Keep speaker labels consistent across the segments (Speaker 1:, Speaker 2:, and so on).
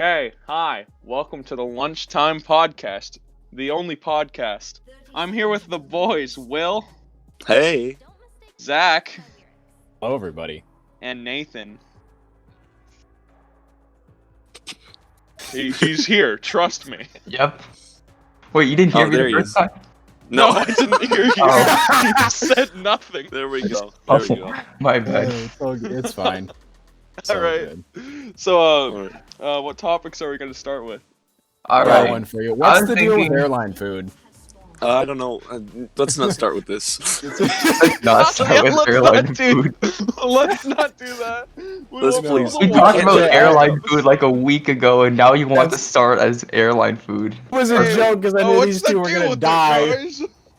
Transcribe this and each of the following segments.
Speaker 1: Okay, hi. Welcome to the Lunchtime Podcast, the only podcast. I'm here with the boys, Will,
Speaker 2: Hey.
Speaker 1: Zach,
Speaker 3: Hello, everybody.
Speaker 1: and Nathan. He's here, trust me.
Speaker 4: Yep. Wait, you didn't hear me
Speaker 2: there
Speaker 4: the
Speaker 2: he
Speaker 4: first
Speaker 2: is.
Speaker 4: time?
Speaker 1: No,
Speaker 2: No,
Speaker 1: I didn't hear you.
Speaker 4: Oh.
Speaker 1: You said nothing.
Speaker 2: there we go.
Speaker 4: Oh,
Speaker 2: There we go.
Speaker 4: my bad.
Speaker 3: It's fine. So
Speaker 1: Alright.
Speaker 3: good.
Speaker 1: So,
Speaker 2: Alright.
Speaker 1: what topics are we going to start with?
Speaker 4: All
Speaker 3: Got
Speaker 4: right.
Speaker 3: one for you. What's
Speaker 4: was
Speaker 3: the deal with
Speaker 4: thinking-
Speaker 3: airline food?
Speaker 2: I don't know. Let's not start with this.
Speaker 4: Let's not start
Speaker 1: Yeah,
Speaker 4: with
Speaker 1: let's
Speaker 4: airline
Speaker 1: not do-
Speaker 4: food.
Speaker 1: Let's not do that.
Speaker 2: Let's please-
Speaker 4: We
Speaker 2: We
Speaker 4: talked
Speaker 2: can't
Speaker 4: about
Speaker 2: do
Speaker 4: airline food like a week ago, and now you want to
Speaker 3: That's-
Speaker 4: start as airline food.
Speaker 3: It was a
Speaker 1: Hey,
Speaker 3: joke because I knew these two were gonna die.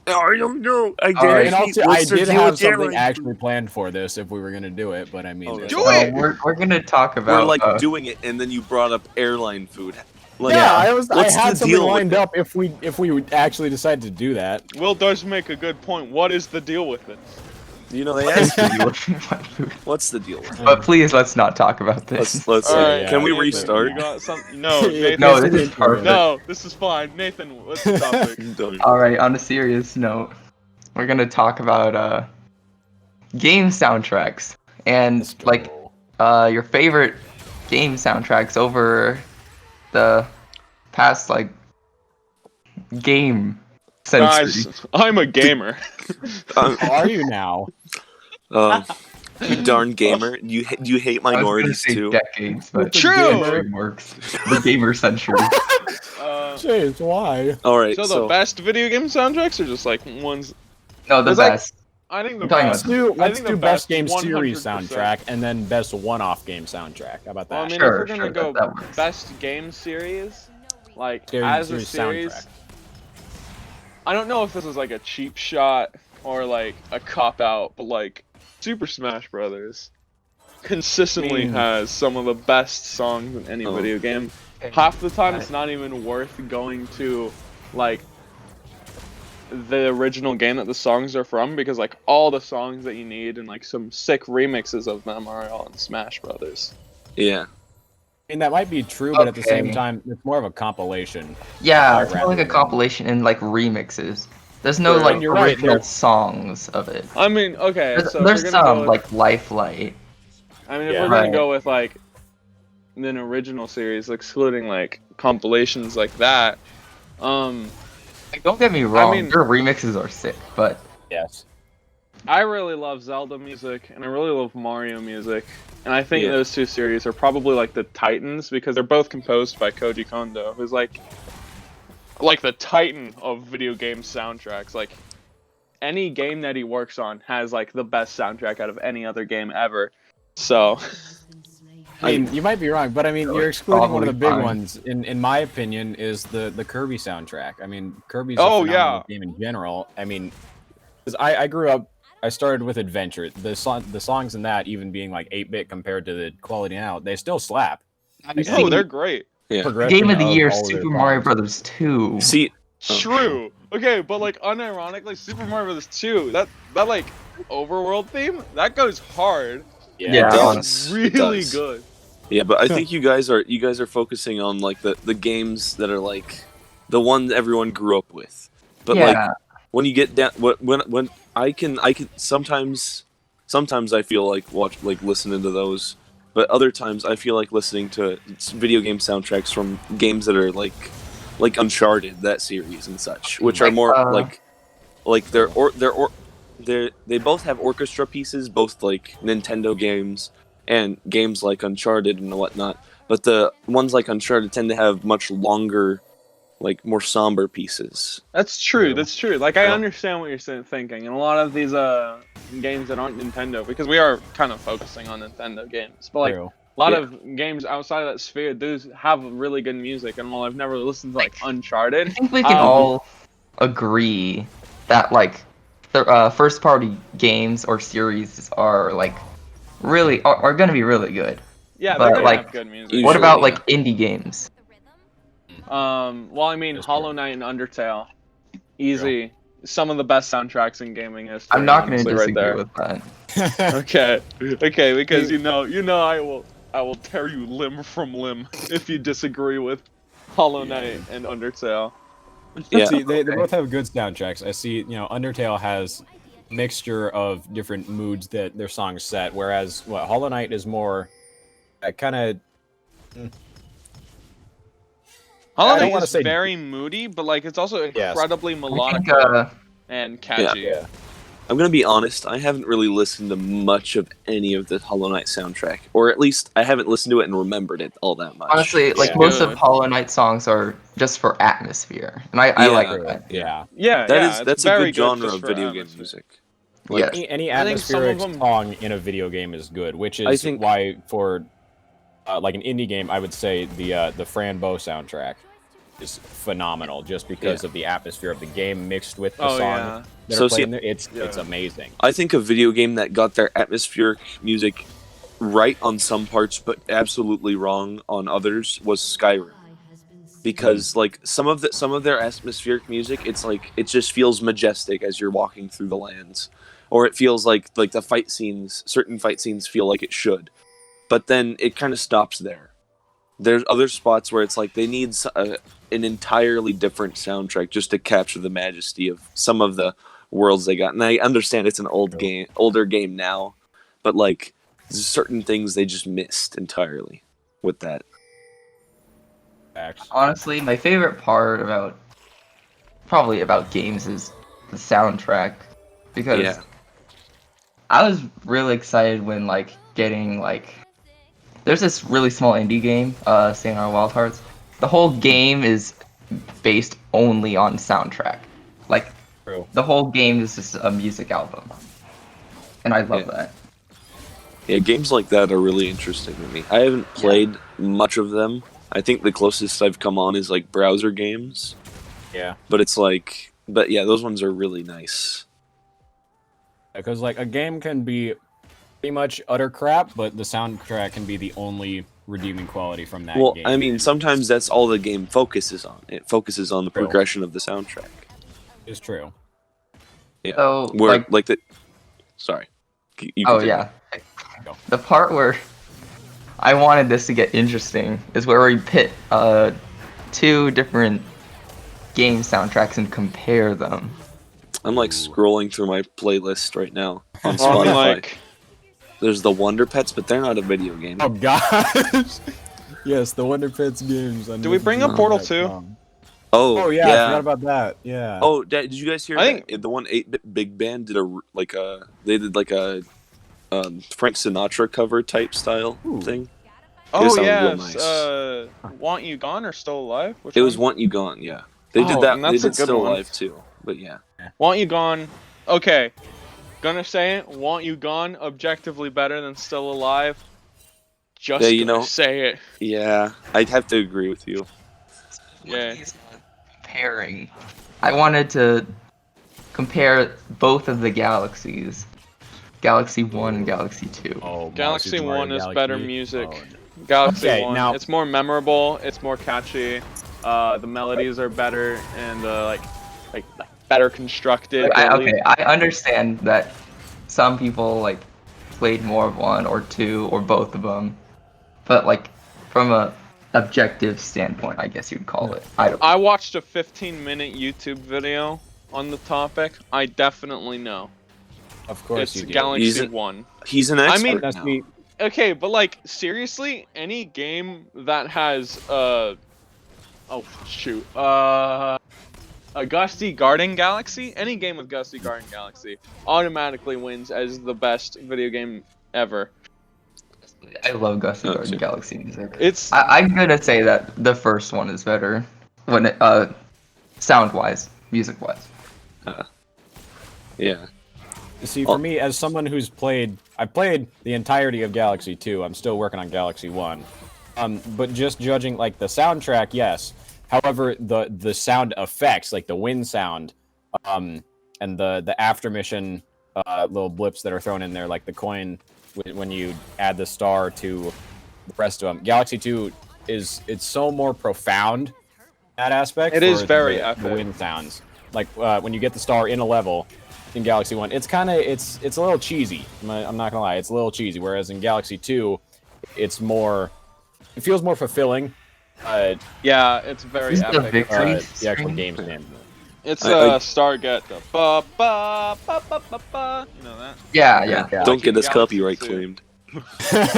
Speaker 2: I don't know. I
Speaker 4: Alright.
Speaker 3: And also, I did have something actually planned for this if we were gonna do it, but I mean,
Speaker 2: Oh,
Speaker 3: it's
Speaker 1: do
Speaker 3: fine.
Speaker 1: it!
Speaker 4: We're gonna talk about.
Speaker 2: We're like doing it, and then you brought up airline food. Like,
Speaker 3: Yeah, I
Speaker 2: what's
Speaker 3: had
Speaker 2: the
Speaker 3: something
Speaker 2: deal with
Speaker 3: lined
Speaker 2: it?
Speaker 3: up if we would actually decide to do that.
Speaker 1: Will does make a good point. What is the deal with it?
Speaker 2: You know, they
Speaker 4: What is
Speaker 2: asked
Speaker 4: the
Speaker 2: you,
Speaker 4: deal with airline food?
Speaker 2: what's the deal with it?
Speaker 4: But please, let's not talk about this.
Speaker 2: Let's
Speaker 1: Alright,
Speaker 2: can we
Speaker 1: Nathan,
Speaker 2: restart?
Speaker 1: You got some... No, Nathan.
Speaker 4: No, this is perfect.
Speaker 1: No, this is fine. Nathan, what's the topic?
Speaker 2: Don't-
Speaker 4: All right. On a serious note, we're gonna talk about game soundtracks and like your favorite game soundtracks over the past like game century.
Speaker 1: Guys, I'm a gamer.
Speaker 3: How are you now?
Speaker 2: You darn gamer. You hate
Speaker 4: I was gonna
Speaker 2: minorities
Speaker 4: say
Speaker 2: too.
Speaker 4: decades, but
Speaker 1: True!
Speaker 4: century works. The gamer century.
Speaker 3: Jeez, why?
Speaker 2: All right.
Speaker 1: So the best video game soundtracks are just like ones...
Speaker 4: No, the
Speaker 1: There's, like,
Speaker 4: best.
Speaker 1: I think the
Speaker 4: I'm talking
Speaker 1: best...
Speaker 3: Let's
Speaker 1: think
Speaker 3: do
Speaker 1: the
Speaker 3: best
Speaker 1: best
Speaker 3: game series
Speaker 1: 100%.
Speaker 3: soundtrack and then best one-off game soundtrack. How about
Speaker 1: Well, I
Speaker 3: that?
Speaker 1: mean,
Speaker 4: Sure,
Speaker 1: if we're gonna
Speaker 4: sure,
Speaker 1: go
Speaker 4: that works.
Speaker 1: best game series, like
Speaker 3: Game
Speaker 1: as a
Speaker 3: series
Speaker 1: series,
Speaker 3: soundtrack.
Speaker 1: I don't know if this is like a cheap shot or like a cop out, but like Super Smash Brothers consistently has some of the best songs in any
Speaker 2: Oh.
Speaker 1: video game. Half the time, it's not even worth going to like the original game that the songs are from, because like all the songs that you need and like some sick remixes of them are all in Smash Brothers.
Speaker 2: Yeah.
Speaker 3: I mean, that might be true, but at the same
Speaker 4: Okay.
Speaker 3: time, it's more of a compilation.
Speaker 4: Yeah, it's more like a
Speaker 3: rather than-
Speaker 4: compilation and like remixes. There's no
Speaker 1: Sure.
Speaker 4: like
Speaker 3: You're right,
Speaker 4: original
Speaker 3: there-
Speaker 4: songs of it.
Speaker 1: I mean, okay,
Speaker 4: There's,
Speaker 1: so if
Speaker 4: there's
Speaker 1: we're gonna
Speaker 4: some
Speaker 1: go with,
Speaker 4: like Lifelight.
Speaker 1: I mean, if
Speaker 3: Yeah.
Speaker 1: we're gonna
Speaker 4: Right.
Speaker 1: go with like an original series, excluding like compilations like that,
Speaker 4: Like, don't get me wrong,
Speaker 1: mean-
Speaker 4: their remixes are sick, but
Speaker 3: Yes.
Speaker 1: I really love Zelda music and I really love Mario music, and I think
Speaker 2: Yeah.
Speaker 1: those two series are probably like the titans because they're both composed by Koji Kondo, who's like the titan of video game soundtracks. Like any game that he works on has like the best soundtrack out of any other game ever. So
Speaker 3: I mean, you might be wrong, but I mean, you're excluding one of the big
Speaker 4: Probably fine.
Speaker 3: ones. In my opinion, is the Kirby soundtrack. I mean, Kirby's
Speaker 1: Oh,
Speaker 3: a phenomenal game in general. I mean, 'cause I grew up. I started with Adventure. The songs in that, even being like 8-bit compared to the quality now, they still slap.
Speaker 1: oh, they're great.
Speaker 2: Yeah.
Speaker 3: Progression
Speaker 4: Game of the Year,
Speaker 3: all their
Speaker 4: Super Mario
Speaker 3: songs.
Speaker 4: Brothers 2.
Speaker 2: See.
Speaker 1: True. Okay, but like unironically, Super Mario Bros. 2, that like overworld theme, that goes hard.
Speaker 4: Yeah.
Speaker 2: It
Speaker 1: It's
Speaker 2: does. It
Speaker 1: really
Speaker 2: does.
Speaker 1: good.
Speaker 2: Yeah, but I think you guys are focusing on like the games that are like the ones everyone grew up with. But like
Speaker 4: yeah,
Speaker 2: when you get down, when I can sometimes I feel like listening to those, but other times I feel like listening to video game soundtracks from games that are like Uncharted, that series and such, which are
Speaker 4: Like,
Speaker 2: more like they both have orchestra pieces, both like Nintendo games and games like Uncharted and whatnot. But the ones like Uncharted tend to have much longer, like more somber pieces.
Speaker 1: That's true.
Speaker 3: True.
Speaker 1: That's true. Like I
Speaker 2: Yeah.
Speaker 1: understand what you're thinking, and a lot of these games that aren't Nintendo, because we are kind of focusing on Nintendo games, but like
Speaker 3: True.
Speaker 1: a lot
Speaker 2: Yeah.
Speaker 1: of games outside of that sphere do have really good music. And while I've never listened to like
Speaker 4: I
Speaker 1: Uncharted,
Speaker 4: think we can all agree that like the first party games or series are like really are going to be really good.
Speaker 1: yeah,
Speaker 4: but,
Speaker 1: they're gonna
Speaker 4: like,
Speaker 1: have good music.
Speaker 2: Usually,
Speaker 4: What about
Speaker 2: yeah.
Speaker 4: like indie games?
Speaker 1: Well, I mean,
Speaker 3: That's
Speaker 1: Hollow Knight and Undertale, easy. Some of the best soundtracks in gaming history.
Speaker 4: I'm not going to
Speaker 1: honestly,
Speaker 4: disagree
Speaker 1: right there.
Speaker 4: with that.
Speaker 1: Okay, because you know, I will I will tear you limb from limb if you disagree with Hollow Knight and Undertale.
Speaker 2: Yeah.
Speaker 3: See, they both have good soundtracks. I see, Undertale has mixture of different moods that their songs set, whereas Hollow Knight is more kind of.
Speaker 1: Hollow
Speaker 3: I don't
Speaker 1: Knight
Speaker 3: wanna
Speaker 1: is
Speaker 3: say-
Speaker 1: very moody, but like it's also
Speaker 3: Yes.
Speaker 1: incredibly
Speaker 4: I
Speaker 1: melodic
Speaker 4: think
Speaker 1: and catchy.
Speaker 3: Yeah.
Speaker 2: I'm gonna be honest. I haven't really listened to much of any of the Hollow Knight soundtrack, or at least I haven't listened to it and remembered it all that much.
Speaker 4: honestly, like
Speaker 1: Yeah.
Speaker 4: most of
Speaker 1: Good.
Speaker 4: Hollow Knight songs are just for atmosphere, and I
Speaker 2: Yeah.
Speaker 4: like
Speaker 3: True.
Speaker 4: that.
Speaker 3: Yeah.
Speaker 1: Yeah,
Speaker 2: That
Speaker 1: yeah,
Speaker 2: is
Speaker 1: it's
Speaker 2: that's a
Speaker 1: very
Speaker 2: good genre
Speaker 1: just
Speaker 2: of
Speaker 1: for
Speaker 2: video game
Speaker 1: atmosphere.
Speaker 2: music.
Speaker 4: Yeah.
Speaker 3: Any
Speaker 1: I think some of
Speaker 3: atmospheric
Speaker 1: them-
Speaker 3: song in a video game is good, which
Speaker 2: I
Speaker 3: is
Speaker 2: think-
Speaker 3: why for like an indie game, I would say the Fran Bow soundtrack is phenomenal, just because of the atmosphere of the game mixed with the
Speaker 1: Oh
Speaker 3: song
Speaker 1: yeah.
Speaker 3: that
Speaker 2: So
Speaker 3: are
Speaker 2: see-
Speaker 3: played in there. It's
Speaker 1: Yeah.
Speaker 3: amazing.
Speaker 2: I think a video game that got their atmospheric music right on some parts, but absolutely wrong on others, was Skyrim. Because like some of their atmospheric music, it's like it just feels majestic as you're walking through the lands, or it feels like the fight scenes, certain fight scenes feel like it should, but then it kind of stops there. There's other spots where it's like they need an entirely different soundtrack just to capture the majesty of some of the worlds they got. And I understand it's an older game now, but like there's certain things they just missed entirely with that.
Speaker 3: Facts.
Speaker 4: Honestly, my favorite part about games is the soundtrack, because
Speaker 2: Yeah.
Speaker 4: I was really excited when like getting like there's this really small indie game, Sayonara Wild Hearts. The whole game is based only on soundtrack. Like
Speaker 3: True.
Speaker 4: the whole game is just a music album, and I love
Speaker 2: Yeah.
Speaker 4: that.
Speaker 2: Yeah, games like that are really interesting to me. I haven't played much of them. I think the closest I've come on is like browser games,
Speaker 3: Yeah.
Speaker 2: but yeah, those ones are really nice.
Speaker 3: Because like a game can be pretty much utter crap, but the soundtrack can be the only redeeming quality from that
Speaker 2: Well,
Speaker 3: game.
Speaker 2: I mean, sometimes that's all the game focuses on. It focuses on the
Speaker 3: True.
Speaker 2: progression of the soundtrack.
Speaker 3: It's true.
Speaker 2: Yeah.
Speaker 4: So
Speaker 2: Where
Speaker 4: like
Speaker 2: sorry. You
Speaker 4: oh
Speaker 2: continue.
Speaker 4: yeah,
Speaker 3: Go.
Speaker 4: the part where I wanted this to get interesting is where we pit two different game soundtracks and compare them.
Speaker 2: I'm like scrolling through my playlist right now on
Speaker 1: Well, I
Speaker 2: Spotify.
Speaker 1: mean, like,
Speaker 2: There's the Wonder Pets, but they're not a video game.
Speaker 3: Oh gosh. Yes, the Wonder Pets games.
Speaker 1: Do we bring up Portal 2?
Speaker 3: Oh yeah, I forgot about that. Yeah.
Speaker 2: Oh, did you guys hear
Speaker 1: I
Speaker 2: that? The one 8-bit Big Band did they did like a Frank Sinatra cover type style
Speaker 3: Ooh.
Speaker 2: thing.
Speaker 1: oh
Speaker 2: sounded
Speaker 1: yeah,
Speaker 2: real nice.
Speaker 1: Want You Gone or Still Alive? Which
Speaker 2: It was
Speaker 1: one?
Speaker 2: Want You Gone, yeah. They
Speaker 1: Oh,
Speaker 2: did that.
Speaker 1: and
Speaker 2: They
Speaker 1: that's a
Speaker 2: did
Speaker 1: good
Speaker 2: Still
Speaker 1: one.
Speaker 2: Alive too, but yeah.
Speaker 1: Want You Gone. Okay, gonna say it. Want You Gone objectively better than Still Alive. Just
Speaker 2: Yeah, you
Speaker 1: gonna
Speaker 2: know-
Speaker 1: say it.
Speaker 2: Yeah, I'd have to agree with you.
Speaker 1: Yeah.
Speaker 4: Comparing. I wanted to compare both of the galaxies. Galaxy 1 and Galaxy 2.
Speaker 3: Oh,
Speaker 1: Galaxy
Speaker 3: Super Mario
Speaker 1: 1 is
Speaker 3: Galaxy.
Speaker 1: better music.
Speaker 3: Oh,
Speaker 1: Galaxy
Speaker 3: Okay,
Speaker 1: 1.
Speaker 3: now-
Speaker 1: It's more memorable. It's more catchy. The melodies are better and like better constructed.
Speaker 4: Okay, I understand that some people like played more of one or two or both of them, but like from a objective standpoint, I guess you'd call it. I don't.
Speaker 1: I watched a 15-minute YouTube video on the topic. I definitely know.
Speaker 3: Of course
Speaker 1: It's
Speaker 3: you do.
Speaker 1: Galaxy
Speaker 2: He's a-
Speaker 1: 1.
Speaker 2: He's an expert
Speaker 1: mean-
Speaker 3: That's
Speaker 2: now.
Speaker 3: me.
Speaker 1: Okay, but like seriously, any game that has a Gusty Garden Galaxy, any game with Gusty Garden Galaxy automatically wins as the best video game ever.
Speaker 4: I love Gusty
Speaker 2: Oh,
Speaker 4: Garden
Speaker 2: shit.
Speaker 4: Galaxy music.
Speaker 1: It's
Speaker 4: I'm gonna say that the first one is better when it, sound wise, music wise.
Speaker 2: Yeah.
Speaker 3: See,
Speaker 2: Oh.
Speaker 3: for me, as someone who's I've played the entirety of Galaxy 2. I'm still working on Galaxy 1. But just judging like the soundtrack, yes. However, the sound effects, like the wind sound, and the after mission little blips that are thrown in there, like the coin when you add the star to the rest of them. Galaxy 2 it's so more profound in that aspect.
Speaker 1: It is
Speaker 3: for
Speaker 1: very
Speaker 3: the
Speaker 1: epic.
Speaker 3: wind sounds. Like when you get the star in a level in Galaxy 1, it's a little cheesy. I'm not gonna lie, it's a little cheesy. Whereas in Galaxy 2, it's more. It feels more fulfilling.
Speaker 1: Yeah, it's very
Speaker 4: Is the
Speaker 1: epic.
Speaker 4: victory
Speaker 3: The actual
Speaker 4: string?
Speaker 3: game standpoint.
Speaker 1: It's
Speaker 2: I-
Speaker 1: Stargate. The ba ba ba ba ba ba. You know that?
Speaker 4: Yeah, yeah.
Speaker 2: Don't get us
Speaker 1: Galaxy
Speaker 2: copyright
Speaker 1: 2.
Speaker 2: claimed.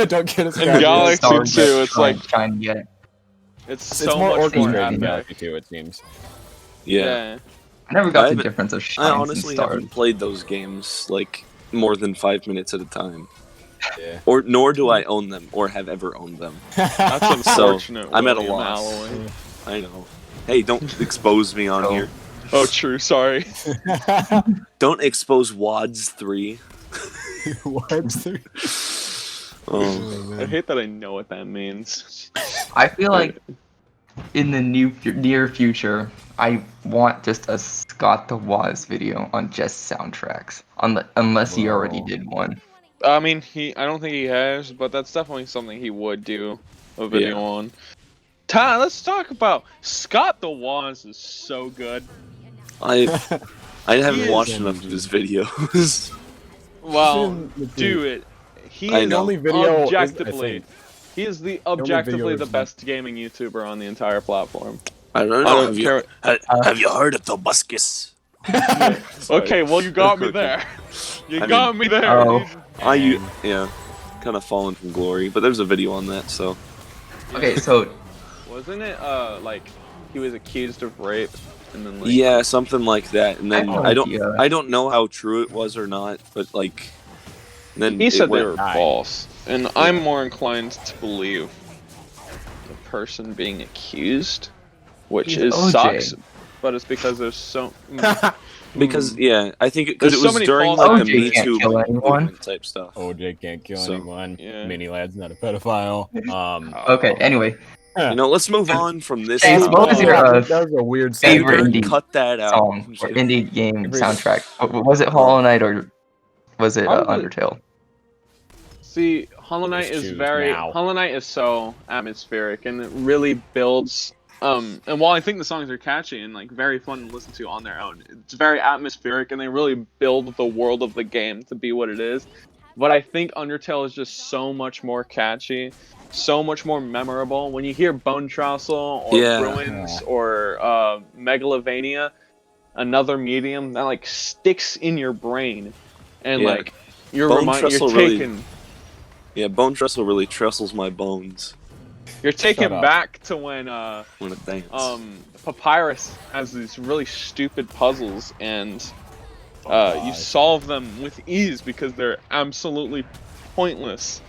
Speaker 3: Don't get us
Speaker 1: In
Speaker 3: started.
Speaker 1: Galaxy
Speaker 4: Stargate
Speaker 1: 2, it's like
Speaker 4: trying to get.
Speaker 1: it's
Speaker 3: It's
Speaker 1: so
Speaker 3: more
Speaker 1: much more
Speaker 3: orchestrated in
Speaker 1: epic.
Speaker 3: Galaxy 2, it seems.
Speaker 2: Yeah.
Speaker 4: I never
Speaker 2: I
Speaker 4: got the
Speaker 2: haven't-
Speaker 4: difference of
Speaker 2: I
Speaker 4: shines and
Speaker 2: honestly
Speaker 4: stars.
Speaker 2: haven't played those games like more than 5 minutes at a time.
Speaker 3: Yeah.
Speaker 2: Or nor do I own them or have ever owned them.
Speaker 1: That's unfortunate.
Speaker 2: I'm at a
Speaker 1: William
Speaker 2: loss.
Speaker 1: Alloway.
Speaker 2: I know. Hey, don't expose me on
Speaker 4: Oh.
Speaker 2: here.
Speaker 1: Oh, true. Sorry.
Speaker 2: Don't expose WADS 3.
Speaker 3: What?
Speaker 2: Oh,
Speaker 1: I hate that I know what that means.
Speaker 4: I feel like in the near future, I want just a Scott the Woz video on just soundtracks, unless he already
Speaker 3: Whoa.
Speaker 4: did one.
Speaker 1: I mean, I don't think he has, but that's definitely something he would do a video
Speaker 2: Yeah.
Speaker 1: on. Ty, let's talk about Scott the Woz is so good.
Speaker 2: I haven't
Speaker 1: is-
Speaker 2: watched enough of his videos.
Speaker 1: Well, do it. He
Speaker 2: I
Speaker 1: is
Speaker 2: know.
Speaker 3: only video is, I
Speaker 1: objectively.
Speaker 3: think-
Speaker 1: He is the
Speaker 3: only
Speaker 1: objectively
Speaker 3: video
Speaker 1: the
Speaker 3: is-
Speaker 1: best gaming YouTuber on the entire platform.
Speaker 2: I don't
Speaker 1: I
Speaker 2: know.
Speaker 1: don't
Speaker 2: Have
Speaker 1: care.
Speaker 2: have you heard of Tobuscus?
Speaker 1: Okay, well you got me there. You
Speaker 2: I
Speaker 1: got me there.
Speaker 4: Oh.
Speaker 1: dude.
Speaker 2: Yeah, kind of fallen from glory, but there's a video on that, so
Speaker 4: Okay, so
Speaker 1: Wasn't it like he was accused of rape and then like
Speaker 2: yeah, something like that. And then
Speaker 4: have no idea.
Speaker 2: I don't know how true it was or not, but like then
Speaker 1: he
Speaker 2: it
Speaker 1: said they
Speaker 2: went-
Speaker 1: were
Speaker 3: Nine.
Speaker 1: false, and I'm more inclined to believe the person being accused, which
Speaker 4: He's
Speaker 1: is
Speaker 4: OJ.
Speaker 1: sucks, but it's because there's so
Speaker 2: because yeah, I think because
Speaker 1: There's
Speaker 2: it
Speaker 1: so
Speaker 2: was
Speaker 1: many
Speaker 2: during
Speaker 1: false
Speaker 2: like the
Speaker 4: OJ
Speaker 2: Me
Speaker 4: can't
Speaker 2: Too
Speaker 4: kill anyone.
Speaker 2: movement type stuff.
Speaker 3: OJ can't kill
Speaker 2: So,
Speaker 3: anyone.
Speaker 1: yeah.
Speaker 3: Mini Lad's not a pedophile.
Speaker 4: okay. Anyway,
Speaker 2: You know, let's move on from this.
Speaker 4: Chance, what was your
Speaker 3: that was a weird
Speaker 4: favorite
Speaker 3: segue.
Speaker 4: indie
Speaker 2: Cut that out.
Speaker 4: song or indie game
Speaker 3: Every-
Speaker 4: soundtrack? Was it Hollow Knight or was it
Speaker 1: Probably-
Speaker 4: Undertale?
Speaker 1: See, Hollow Knight
Speaker 3: Let's
Speaker 1: is
Speaker 3: choose
Speaker 1: very
Speaker 3: now.
Speaker 1: Hollow Knight is so atmospheric and it really builds and while I think the songs are catchy and like very fun to listen to on their own, it's very atmospheric and they really build the world of the game to be what it is. But I think Undertale is just so much more catchy, so much more memorable. When you hear Bone Trousel or
Speaker 2: Yeah.
Speaker 1: Ruins or Megalovania, another medium that like sticks in your brain and
Speaker 2: Yeah.
Speaker 1: like you're
Speaker 2: Bone
Speaker 1: you're
Speaker 2: Trestle really-
Speaker 1: taken
Speaker 2: Yeah, Bone Trestle really trestles my bones
Speaker 1: You're taken
Speaker 3: Shut up.
Speaker 1: back to when
Speaker 2: when it dance.
Speaker 1: Papyrus has these really stupid puzzles and you
Speaker 3: God.
Speaker 1: solve them with ease because they're absolutely pointless.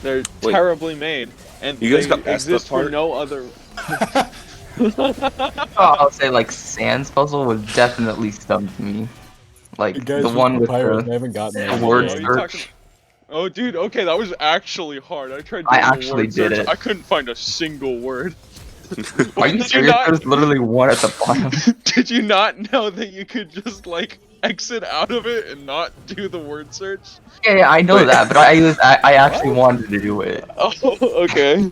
Speaker 1: They're
Speaker 2: Wait.
Speaker 1: terribly made and
Speaker 2: You guys
Speaker 1: they
Speaker 2: got past that
Speaker 1: exist for
Speaker 2: part?
Speaker 1: no other.
Speaker 4: I'll say like Sans puzzle was definitely stumped me. Like the one with
Speaker 3: I
Speaker 4: the
Speaker 3: haven't gotten there.
Speaker 4: the word
Speaker 1: Oh, you
Speaker 4: search.
Speaker 1: talking- Oh, dude, okay, that was actually hard. I tried.
Speaker 4: I
Speaker 1: doing the
Speaker 4: actually
Speaker 1: word
Speaker 4: did
Speaker 1: search.
Speaker 4: it.
Speaker 1: I couldn't find a single word.
Speaker 4: Are you
Speaker 1: Did
Speaker 4: serious?
Speaker 1: not-
Speaker 4: There's literally one at the bottom.
Speaker 1: Did you not know that you could just like exit out of it and not do the word search?
Speaker 4: Yeah, I know that, but I actually wanted to do it.
Speaker 1: Oh, okay.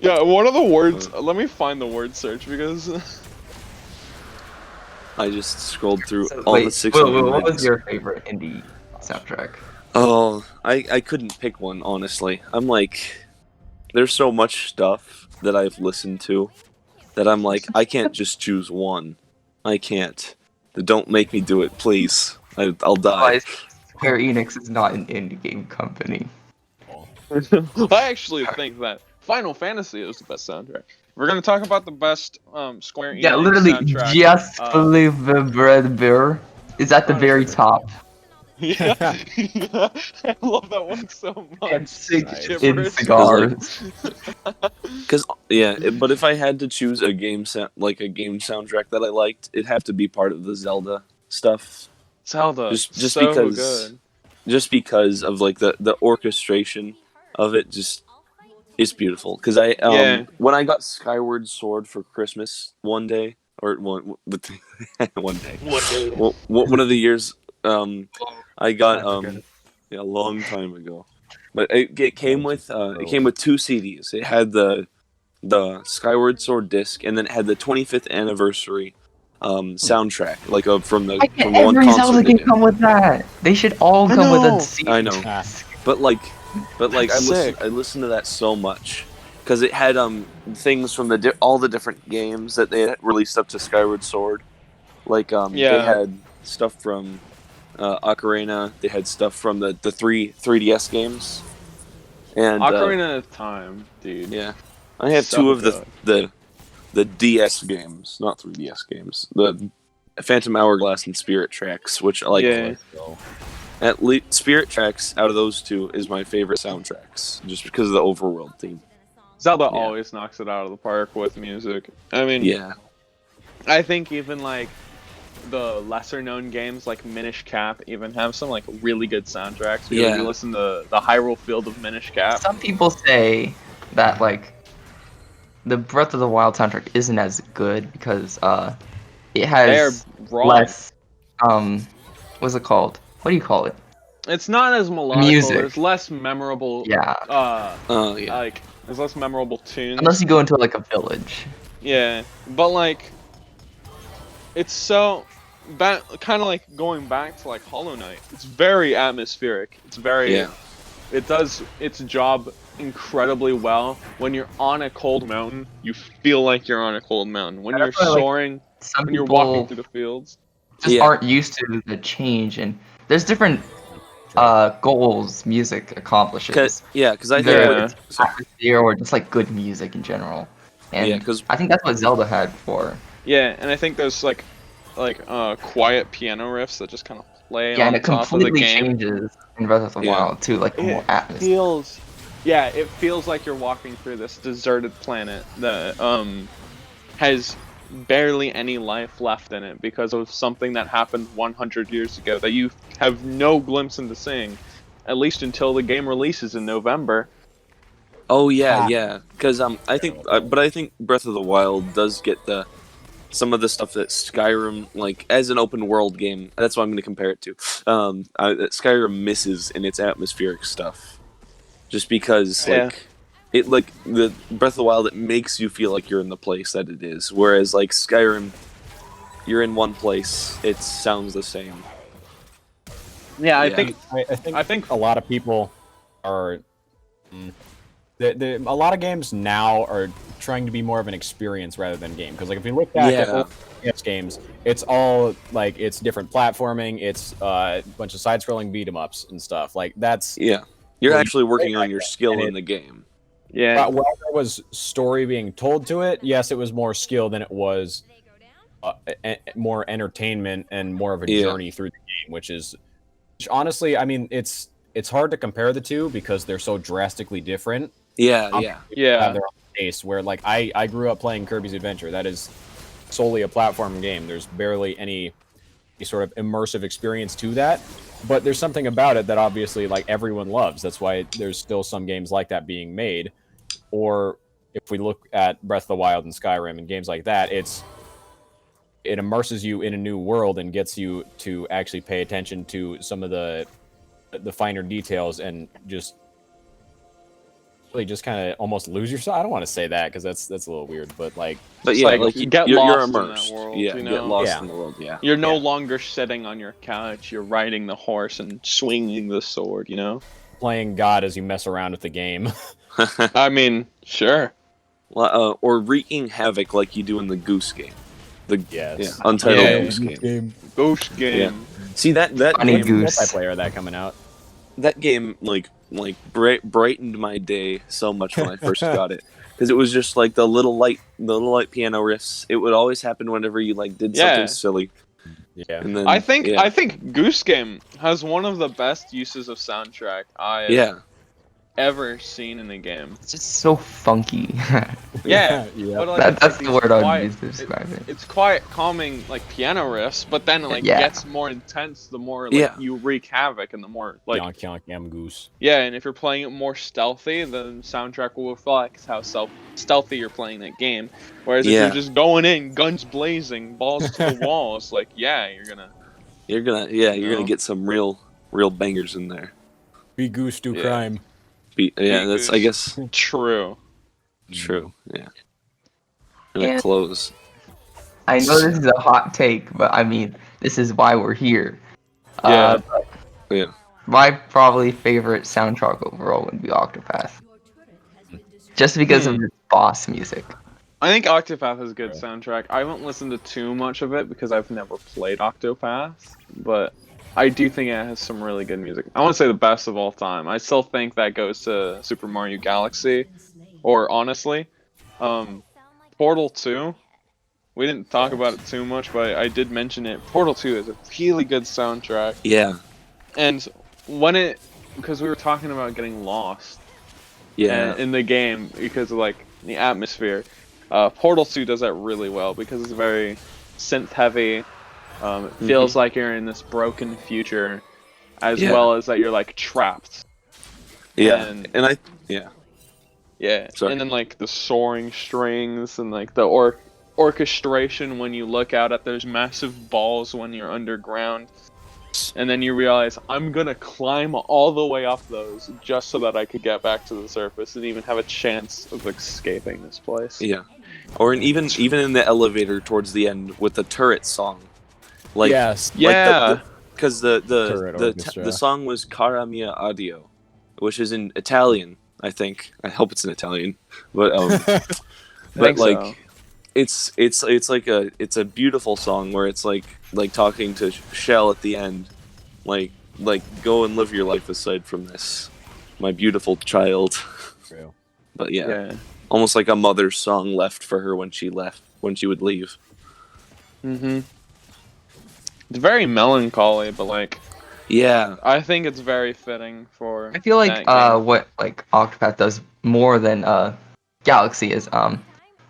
Speaker 1: Yeah, one of the words. Let me find the word search because
Speaker 2: I just scrolled through
Speaker 4: So,
Speaker 2: all
Speaker 4: wait,
Speaker 2: the 6
Speaker 4: Will, what was your favorite indie soundtrack?
Speaker 2: Oh, I couldn't pick one, honestly. I'm like, there's so much stuff that I've listened to that I'm like, I can't just choose one. I can't. Don't make me do it, please. I'll die.
Speaker 4: Otherwise, Square Enix is not an indie game company.
Speaker 1: I actually think that Final Fantasy is the best soundtrack. We're gonna talk about the best Square Enix
Speaker 4: Yeah, literally,
Speaker 1: soundtrack.
Speaker 4: just
Speaker 1: uh,
Speaker 4: believe the bread beer is at the very top.
Speaker 1: Yeah, I love that one so much.
Speaker 4: And
Speaker 3: Nice.
Speaker 4: in
Speaker 1: Gibberish.
Speaker 4: cigars.
Speaker 2: Because but if I had to choose a game like a game soundtrack that I liked, it'd have to be part of the Zelda stuff.
Speaker 1: Zelda,
Speaker 2: Just
Speaker 1: so
Speaker 2: because
Speaker 1: good.
Speaker 2: just because of like the orchestration of it, just it's beautiful. Because I
Speaker 1: Yeah.
Speaker 2: when I got Skyward Sword for Christmas one day or one day well, one of the years I got a long time ago, but it came with it came with 2 CDs. It had the Skyward Sword disc, and then it had the 25th anniversary soundtrack, from the
Speaker 4: Why
Speaker 2: from
Speaker 4: can't
Speaker 2: the one
Speaker 4: every
Speaker 2: concert
Speaker 4: Zelda
Speaker 2: they
Speaker 4: game
Speaker 2: did.
Speaker 4: come with that? They should all
Speaker 1: I
Speaker 4: come with
Speaker 1: know.
Speaker 4: a CD.
Speaker 2: I know.
Speaker 3: Ah,
Speaker 2: But like,
Speaker 1: Sick.
Speaker 2: I listened to that so much because it had things from all the different games that they had released up to Skyward Sword. Like they
Speaker 1: Yeah.
Speaker 2: had stuff from Ocarina. They had stuff from the 3DS games. And
Speaker 1: Ocarina of Time, dude.
Speaker 2: yeah, I have
Speaker 1: So
Speaker 2: two of
Speaker 1: good.
Speaker 2: the DS games, not 3DS games. The Phantom Hourglass and Spirit Tracks, which I like.
Speaker 1: Yeah.
Speaker 2: At least Spirit Tracks out of those two is my favorite soundtracks, just because of the overworld theme.
Speaker 1: Zelda
Speaker 2: Yeah.
Speaker 1: always knocks it out of the park with music. I mean,
Speaker 2: Yeah,
Speaker 1: I think even like the lesser known games like Minish Cap even have some like really good soundtracks. Because
Speaker 2: Yeah.
Speaker 1: you listen to the Hyrule Field of Minish Cap.
Speaker 4: Some people say that like the Breath of the Wild soundtrack isn't as good because it
Speaker 1: They're
Speaker 4: has
Speaker 1: wrong.
Speaker 4: less what's it called? What do you call it?
Speaker 1: It's not as melodic.
Speaker 4: Music.
Speaker 1: There's less memorable.
Speaker 4: Yeah.
Speaker 2: yeah,
Speaker 1: Like there's less memorable tunes.
Speaker 4: Unless you go into like a village.
Speaker 1: Yeah, but like, it's so that kind of like going back to like Hollow Knight. It's very atmospheric. It's very.
Speaker 2: yeah,
Speaker 1: It does its job incredibly well. When you're on a cold mountain, you feel like you're on a cold mountain. When
Speaker 4: Yeah,
Speaker 1: you're
Speaker 4: that's why, like,
Speaker 1: soaring,
Speaker 4: Some
Speaker 1: when you're
Speaker 4: people
Speaker 1: walking through the fields.
Speaker 4: just
Speaker 2: Yeah.
Speaker 4: aren't used to the change, and there's different goals music accomplishes.
Speaker 2: because I think
Speaker 1: Yeah.
Speaker 4: Atmosphere or just like good music in general. And
Speaker 2: Yeah, 'cause-
Speaker 4: I think that's what Zelda had before.
Speaker 1: Yeah, and I think there's like quiet piano riffs that just kind of play
Speaker 4: Yeah,
Speaker 1: on
Speaker 4: and it
Speaker 1: top of the
Speaker 4: completely
Speaker 1: game.
Speaker 4: changes in Breath of the
Speaker 2: Yeah.
Speaker 4: Wild to like more
Speaker 1: It
Speaker 4: atmosphere.
Speaker 1: feels, yeah, it feels like you're walking through this deserted planet that has barely any life left in it because of something that happened 100 years ago that you have no glimpse into seeing, at least until the game releases in November.
Speaker 2: Oh yeah,
Speaker 3: Ah.
Speaker 2: yeah. Because I think Breath of the Wild does get some of the stuff that Skyrim, like as an open world game, that's what I'm going to compare it to. That Skyrim misses in its atmospheric stuff, just because
Speaker 1: Yeah.
Speaker 2: like the Breath of the Wild, it makes you feel like you're in the place that it is, whereas like Skyrim, you're in one place, it sounds the same.
Speaker 1: Yeah, I
Speaker 2: Yeah.
Speaker 1: think
Speaker 3: I think a lot of people are. A lot of games now are trying to be more of an experience rather than game. Because like if you look back at
Speaker 2: Yeah.
Speaker 3: old PS games, it's all like it's different platforming, it's a bunch of side-scrolling beat 'em ups and stuff. Like that's
Speaker 2: Yeah, you're
Speaker 3: Well,
Speaker 2: actually working
Speaker 3: like
Speaker 2: on your
Speaker 3: that,
Speaker 2: skill
Speaker 3: and
Speaker 2: in
Speaker 3: it-
Speaker 2: the game.
Speaker 1: yeah,
Speaker 3: while there was story being told to it, yes, it was more skill than it was more entertainment and more of a
Speaker 2: Yeah.
Speaker 3: journey through the game, which honestly, I mean, it's hard to compare the two because they're so drastically different.
Speaker 2: Yeah,
Speaker 3: Um,
Speaker 2: yeah,
Speaker 1: yeah.
Speaker 3: Have their own taste. Where like I grew up playing Kirby's Adventure. That is solely a platform game. There's barely any sort of immersive experience to that. But there's something about it that obviously like everyone loves. That's why there's still some games like that being made. Or if we look at Breath of the Wild and Skyrim and games like that, it immerses you in a new world and gets you to actually pay attention to some of the finer details and just really just kind of almost lose yourself. I don't want to say that because that's a little weird, but like
Speaker 2: but
Speaker 1: It's
Speaker 2: yeah,
Speaker 1: like,
Speaker 2: like
Speaker 1: you get
Speaker 2: you're
Speaker 1: lost in that
Speaker 2: immersed.
Speaker 1: world,
Speaker 2: yeah,
Speaker 1: you
Speaker 2: get
Speaker 1: know?
Speaker 2: lost
Speaker 3: Yeah.
Speaker 2: in the world. Yeah,
Speaker 1: You're no
Speaker 3: Yeah.
Speaker 1: longer sitting on your couch. You're riding the horse and swinging the sword. You know.
Speaker 3: playing God as you mess around with the game.
Speaker 1: I mean, sure.
Speaker 2: or wreaking havoc like you do in the Goose game.
Speaker 3: Yes.
Speaker 2: Yeah, Untitled
Speaker 1: Yeah.
Speaker 2: Goose game.
Speaker 1: Ghost game.
Speaker 2: See that
Speaker 4: Funny
Speaker 2: game,
Speaker 4: Goose.
Speaker 3: Multiplayer of that coming out.
Speaker 2: that game like brightened my day so much when I first got it, because it was just like the little light piano riffs. It would always happen whenever you like did
Speaker 1: Yeah.
Speaker 2: something silly,
Speaker 3: Yeah.
Speaker 2: and then
Speaker 1: I think
Speaker 2: yeah,
Speaker 1: I think Goose Game has one of the best uses of soundtrack I have
Speaker 2: yeah,
Speaker 1: ever seen in a game.
Speaker 4: It's just so funky.
Speaker 1: Yeah,
Speaker 3: yeah.
Speaker 1: but, like,
Speaker 4: That's
Speaker 1: it's
Speaker 4: the
Speaker 1: these
Speaker 4: word I would
Speaker 1: quiet-
Speaker 4: use to describe it.
Speaker 1: It's quiet, calming, like piano riffs, but then it like
Speaker 4: Yeah.
Speaker 1: gets more intense the more like
Speaker 2: Yeah.
Speaker 1: you wreak havoc and the more like
Speaker 3: Yonk yonk yam goose.
Speaker 1: yeah, and if you're playing it more stealthy, then soundtrack will reflect how stealthy you're playing that game. Whereas if
Speaker 2: Yeah.
Speaker 1: you're just going in, guns blazing, balls to the wall, it's like yeah, you're gonna
Speaker 2: you're
Speaker 1: No.
Speaker 2: gonna get some real bangers in there.
Speaker 3: Be goose do
Speaker 1: Yeah.
Speaker 3: crime.
Speaker 2: Yeah,
Speaker 1: Big
Speaker 2: that's I
Speaker 1: Goose.
Speaker 2: guess
Speaker 1: true.
Speaker 2: true. Yeah, and
Speaker 4: Yeah.
Speaker 2: it close.
Speaker 4: I know this is a hot take, but I mean, this is why we're here.
Speaker 1: Yeah.
Speaker 4: But
Speaker 2: Yeah.
Speaker 4: my probably favorite soundtrack overall would be Octopath, just because of its boss music.
Speaker 1: I think Octopath has a good soundtrack. I haven't listened to too much of it because I've never played Octopath, but I do think it has some really good music. I want to say the best of all time. I still think that goes to Super Mario Galaxy, or honestly, Portal 2. We didn't talk about it too much, but I did mention it. Portal 2 is a really good soundtrack.
Speaker 2: Yeah.
Speaker 1: And because we were talking about getting lost
Speaker 2: Yeah.
Speaker 1: in the game because of like the atmosphere. Portal 2 does that really well because it's very synth heavy. It feels like you're in this broken future, as well as that you're like trapped.
Speaker 2: Yeah.
Speaker 1: Yeah,
Speaker 2: Sorry.
Speaker 1: and then like the soaring strings and like the orchestration when you look out at those massive balls when you're underground. And then you realize, I'm gonna climb all the way up those just so that I could get back to the surface and even have a chance of escaping this place.
Speaker 2: Yeah. Or even in the elevator towards the end with the turret song. Like,
Speaker 3: Yes.
Speaker 1: Yeah.
Speaker 2: Because
Speaker 3: Turret orchestra.
Speaker 2: the song was Cara mia addio, which is in Italian, I think. I hope it's in Italian. But
Speaker 1: think
Speaker 2: like
Speaker 1: so.
Speaker 2: it's like a beautiful song where it's like talking to Shell at the end, like go and live your life aside from this, my beautiful child.
Speaker 3: True.
Speaker 2: But
Speaker 1: Yeah.
Speaker 2: almost like a mother's song left for her when she would leave.
Speaker 1: Mm-hmm. It's very melancholy, but like
Speaker 2: Yeah.
Speaker 1: I think it's very fitting for.
Speaker 4: I feel like
Speaker 1: that game.
Speaker 4: what like Octopath does more than Galaxy is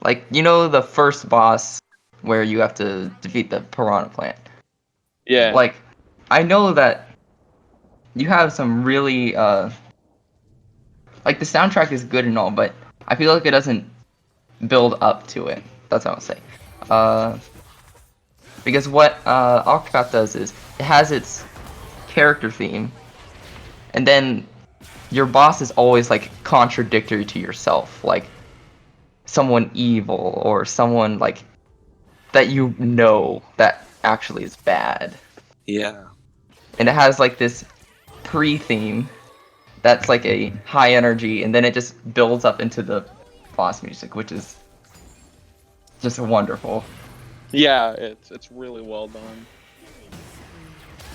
Speaker 4: like the first boss where you have to defeat the piranha plant.
Speaker 1: Yeah.
Speaker 4: Like I know that you have some really like the soundtrack is good and all, but I feel like it doesn't build up to it. That's what I'll say. Because what Octopath does is it has its character theme, and then your boss is always like contradictory to yourself, like someone evil or someone like that that actually is bad.
Speaker 2: Yeah.
Speaker 4: And it has like this pre-theme that's like a high energy, and then it just builds up into the boss music, which is just wonderful.
Speaker 1: Yeah, it's really well done.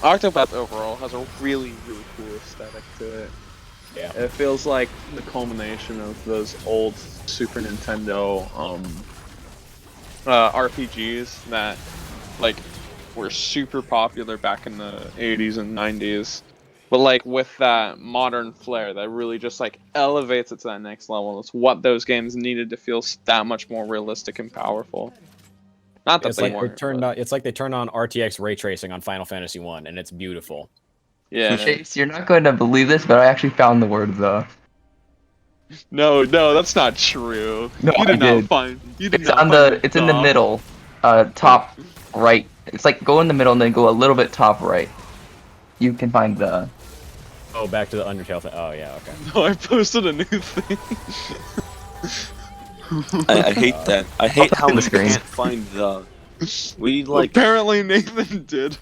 Speaker 1: Octopath overall has a really, really cool aesthetic to it.
Speaker 3: Yeah.
Speaker 1: It feels like the culmination of those old Super Nintendo RPGs that like were super popular back in the 80s and 90s. But like with that modern flair that really just like elevates it to that next level. It's what those games needed to feel that much more realistic and powerful. Not that
Speaker 3: It's
Speaker 1: they
Speaker 3: like they
Speaker 1: weren't.
Speaker 3: turned
Speaker 1: but-
Speaker 3: on. It's like they turned on RTX ray tracing on Final Fantasy 1, and it's beautiful.
Speaker 1: Yeah.
Speaker 4: Chase, you're not going to believe this, but I actually found the word "the."
Speaker 1: No, that's not true.
Speaker 4: No,
Speaker 1: you did
Speaker 4: I
Speaker 1: not
Speaker 4: did.
Speaker 1: find. You did
Speaker 4: It's
Speaker 1: not
Speaker 4: on
Speaker 1: find
Speaker 4: it's in the middle, top right. It's like go in the middle and then go a little bit top right. You can find the.
Speaker 3: Oh, back to the Undertale thing. Oh yeah, okay.
Speaker 1: No, I posted a new thing.
Speaker 2: I hate that. I hate
Speaker 4: put it
Speaker 2: how
Speaker 4: on the
Speaker 2: we
Speaker 4: screen.
Speaker 2: can't find the. We need like
Speaker 1: Apparently Nathan did.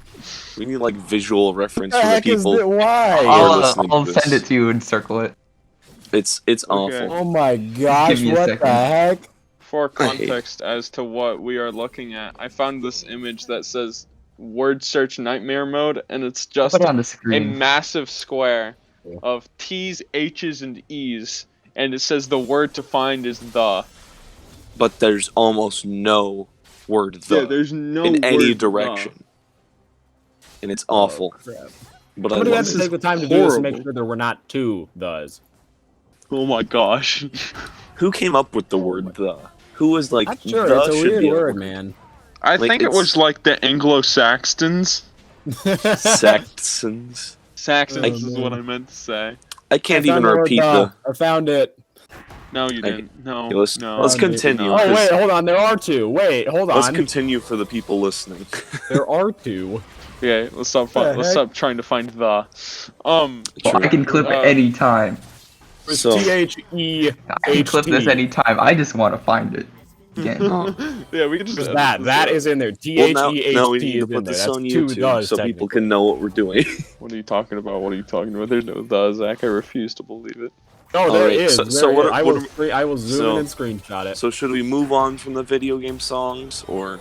Speaker 2: visual reference for the people.
Speaker 3: Why?
Speaker 2: I'll- listening to
Speaker 4: I'll
Speaker 2: this.
Speaker 4: send it to you and circle it.
Speaker 2: It's
Speaker 1: Okay.
Speaker 2: awful.
Speaker 3: Oh my gosh!
Speaker 4: Give me a
Speaker 3: What
Speaker 4: second.
Speaker 3: the heck?
Speaker 1: For
Speaker 2: I hate
Speaker 1: context as to what we are looking at, I found this image that says word search nightmare mode, and it's just
Speaker 4: Put it on the
Speaker 1: a
Speaker 4: screen.
Speaker 1: massive square
Speaker 3: Yeah.
Speaker 1: of T's, H's, and E's, and it says the word to find is the.
Speaker 2: But there's almost no word
Speaker 1: Yeah, there's no
Speaker 2: in any
Speaker 1: word the.
Speaker 2: direction, and it's awful.
Speaker 3: Crap.
Speaker 2: But I
Speaker 3: Somebody
Speaker 2: love
Speaker 3: had
Speaker 1: this
Speaker 3: to
Speaker 1: is
Speaker 3: take the time to do this to make
Speaker 1: horrible.
Speaker 3: sure there were not two thes.
Speaker 1: Oh my gosh.
Speaker 2: Who came up with the word "the"? Who was like,
Speaker 3: Not sure.
Speaker 2: "The"
Speaker 3: It's a
Speaker 2: should
Speaker 3: weird
Speaker 2: be a
Speaker 3: word, man.
Speaker 1: I
Speaker 2: Like,
Speaker 1: think it
Speaker 2: it's-
Speaker 1: was like the Anglo-Saxons.
Speaker 2: Saxons.
Speaker 1: Saxons
Speaker 3: Oh,
Speaker 1: is
Speaker 3: man.
Speaker 1: what I meant to say.
Speaker 2: I can't
Speaker 3: I found
Speaker 2: even
Speaker 3: the word
Speaker 2: repeat
Speaker 3: the.
Speaker 2: the.
Speaker 3: I found it.
Speaker 1: No, you
Speaker 2: I-
Speaker 1: didn't. No,
Speaker 2: Okay, let's-
Speaker 1: no.
Speaker 2: let's
Speaker 1: you did
Speaker 2: continue.
Speaker 1: not.
Speaker 3: Oh wait, hold on. There are two. Wait, hold
Speaker 2: Let's
Speaker 3: on.
Speaker 2: continue for the people listening.
Speaker 3: There are two.
Speaker 1: Okay, let's stop.
Speaker 3: The
Speaker 1: Let's
Speaker 3: heck?
Speaker 1: stop trying to find the.
Speaker 4: Well, I can clip it anytime.
Speaker 2: So-
Speaker 3: T-H-E-H-T.
Speaker 4: I can clip this anytime. I just want to find it. again.
Speaker 1: Yeah, we can just
Speaker 3: Because
Speaker 1: edit
Speaker 3: that
Speaker 1: this
Speaker 3: that
Speaker 1: out.
Speaker 3: is in there.
Speaker 2: Well, now we
Speaker 3: THEHT
Speaker 2: need to
Speaker 3: is in
Speaker 2: put
Speaker 3: there.
Speaker 2: this
Speaker 3: That's
Speaker 2: on
Speaker 3: two
Speaker 2: YouTube
Speaker 3: does
Speaker 2: so people
Speaker 3: technically.
Speaker 2: can know what we're doing.
Speaker 1: What are you talking about? What are you talking about? There's no the, Zach. I refuse to believe it.
Speaker 3: No, there
Speaker 2: Alright,
Speaker 3: is.
Speaker 2: so
Speaker 3: there
Speaker 2: what
Speaker 3: is.
Speaker 2: are-
Speaker 3: I
Speaker 2: what
Speaker 3: will. I will zoom in
Speaker 2: so-
Speaker 3: and screenshot it.
Speaker 2: So should we move on from the video game songs, or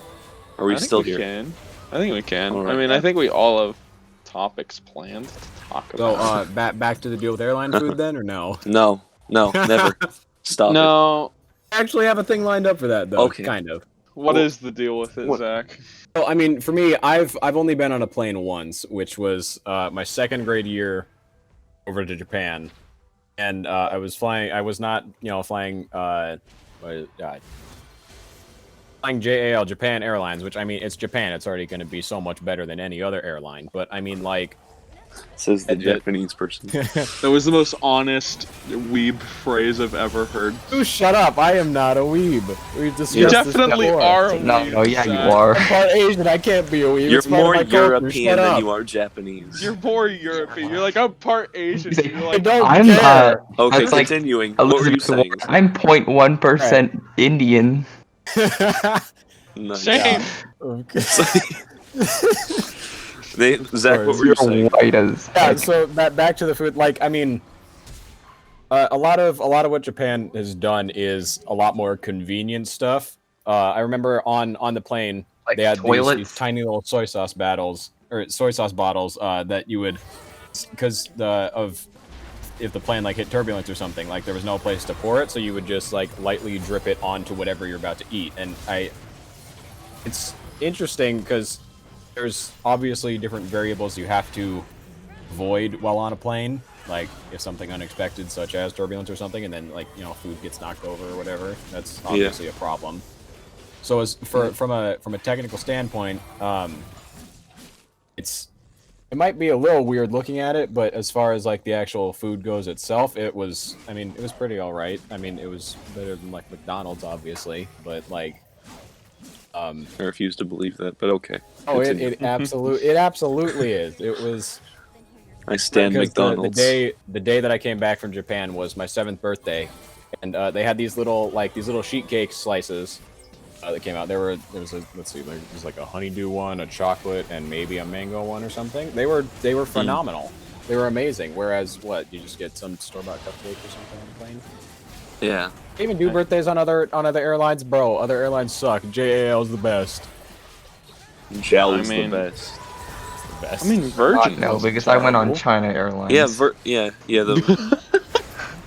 Speaker 2: are we
Speaker 1: I think
Speaker 2: still
Speaker 1: we
Speaker 2: here?
Speaker 1: can. I think we can.
Speaker 2: All
Speaker 1: I
Speaker 2: right.
Speaker 1: mean, I think we all have topics planned to talk
Speaker 3: So,
Speaker 1: about.
Speaker 3: back to the deal with airline food then, or no?
Speaker 2: No, never. Stop it.
Speaker 1: No.
Speaker 3: I actually have a thing lined up for that though.
Speaker 2: Okay.
Speaker 3: Kind of.
Speaker 1: What
Speaker 2: Well,
Speaker 1: is the deal with it,
Speaker 2: what-
Speaker 1: Zach?
Speaker 3: Well, I mean, for me, I've only been on a plane once, which was my second grade year over to Japan, and I was flying. I was not, flying. Flying JAL, Japan Airlines, which I mean, it's Japan. It's already going to be so much better than any other airline. But I mean, like,
Speaker 2: Says the
Speaker 3: It-
Speaker 2: Japanese person.
Speaker 1: That was the most honest weeb phrase I've ever heard.
Speaker 3: you shut up! I am not a weeb. We've discussed
Speaker 1: You
Speaker 3: this
Speaker 1: definitely
Speaker 3: before.
Speaker 1: are a
Speaker 4: No,
Speaker 1: weeb.
Speaker 4: no, yeah, you
Speaker 1: Zach.
Speaker 4: are.
Speaker 3: I'm part Asian. I can't be a weeb.
Speaker 2: You're
Speaker 3: It's part of
Speaker 2: more
Speaker 3: my culture.
Speaker 2: European
Speaker 3: Shut
Speaker 2: than
Speaker 3: up.
Speaker 2: you are Japanese.
Speaker 1: You're more European. You're like, I'm part Asian.
Speaker 4: He's like,
Speaker 1: You're
Speaker 3: I
Speaker 1: like,
Speaker 3: don't
Speaker 4: I'm
Speaker 3: care.
Speaker 2: Okay,
Speaker 4: That's like
Speaker 2: continuing. What were you
Speaker 4: Elizabeth
Speaker 2: saying?
Speaker 4: Warren. I'm 0.1% Indian.
Speaker 2: Nice.
Speaker 1: same.
Speaker 3: Okay.
Speaker 2: Zach, what were you
Speaker 4: You're
Speaker 2: saying?
Speaker 4: white as
Speaker 3: Yeah,
Speaker 4: heck.
Speaker 3: so back to the food. Like, I mean, a lot of what Japan has done is a lot more convenient stuff. I remember on the plane
Speaker 4: Like
Speaker 3: they had
Speaker 4: toilets?
Speaker 3: these tiny little soy sauce bottles that you would, because if the plane like hit turbulence or something, like there was no place to pour it, so you would just like lightly drip it onto whatever you're about to eat. And it's interesting because there's obviously different variables you have to avoid while on a plane, like if something unexpected such as turbulence or something, and then like food gets knocked over or whatever, that's obviously a problem. So as from a technical standpoint, it might be a little weird looking at it, but as far as like the actual food goes itself, it was pretty all right. I mean, it was better than like McDonald's, obviously, but like
Speaker 2: I refuse to believe that, but okay.
Speaker 3: oh,
Speaker 2: Continue.
Speaker 3: it absolutely is. It was.
Speaker 2: I stand
Speaker 3: Because
Speaker 2: McDonald's.
Speaker 3: the day that I came back from Japan was my 7th birthday, and they had these little sheet cake slices that came out. There was like a honeydew one, a chocolate, and maybe a mango one or something. They were phenomenal. They were amazing. Whereas you just get some store-bought cupcake or something on the plane.
Speaker 2: Yeah.
Speaker 3: They even do birthdays on other airlines, bro. Other airlines suck. JAL's the best.
Speaker 2: JAL
Speaker 1: I
Speaker 2: is
Speaker 1: mean-
Speaker 2: the best.
Speaker 3: It's the best.
Speaker 1: I mean, Virgin.
Speaker 4: No,
Speaker 1: was
Speaker 4: because I went on
Speaker 1: terrible.
Speaker 4: China Airlines.
Speaker 2: Yeah, the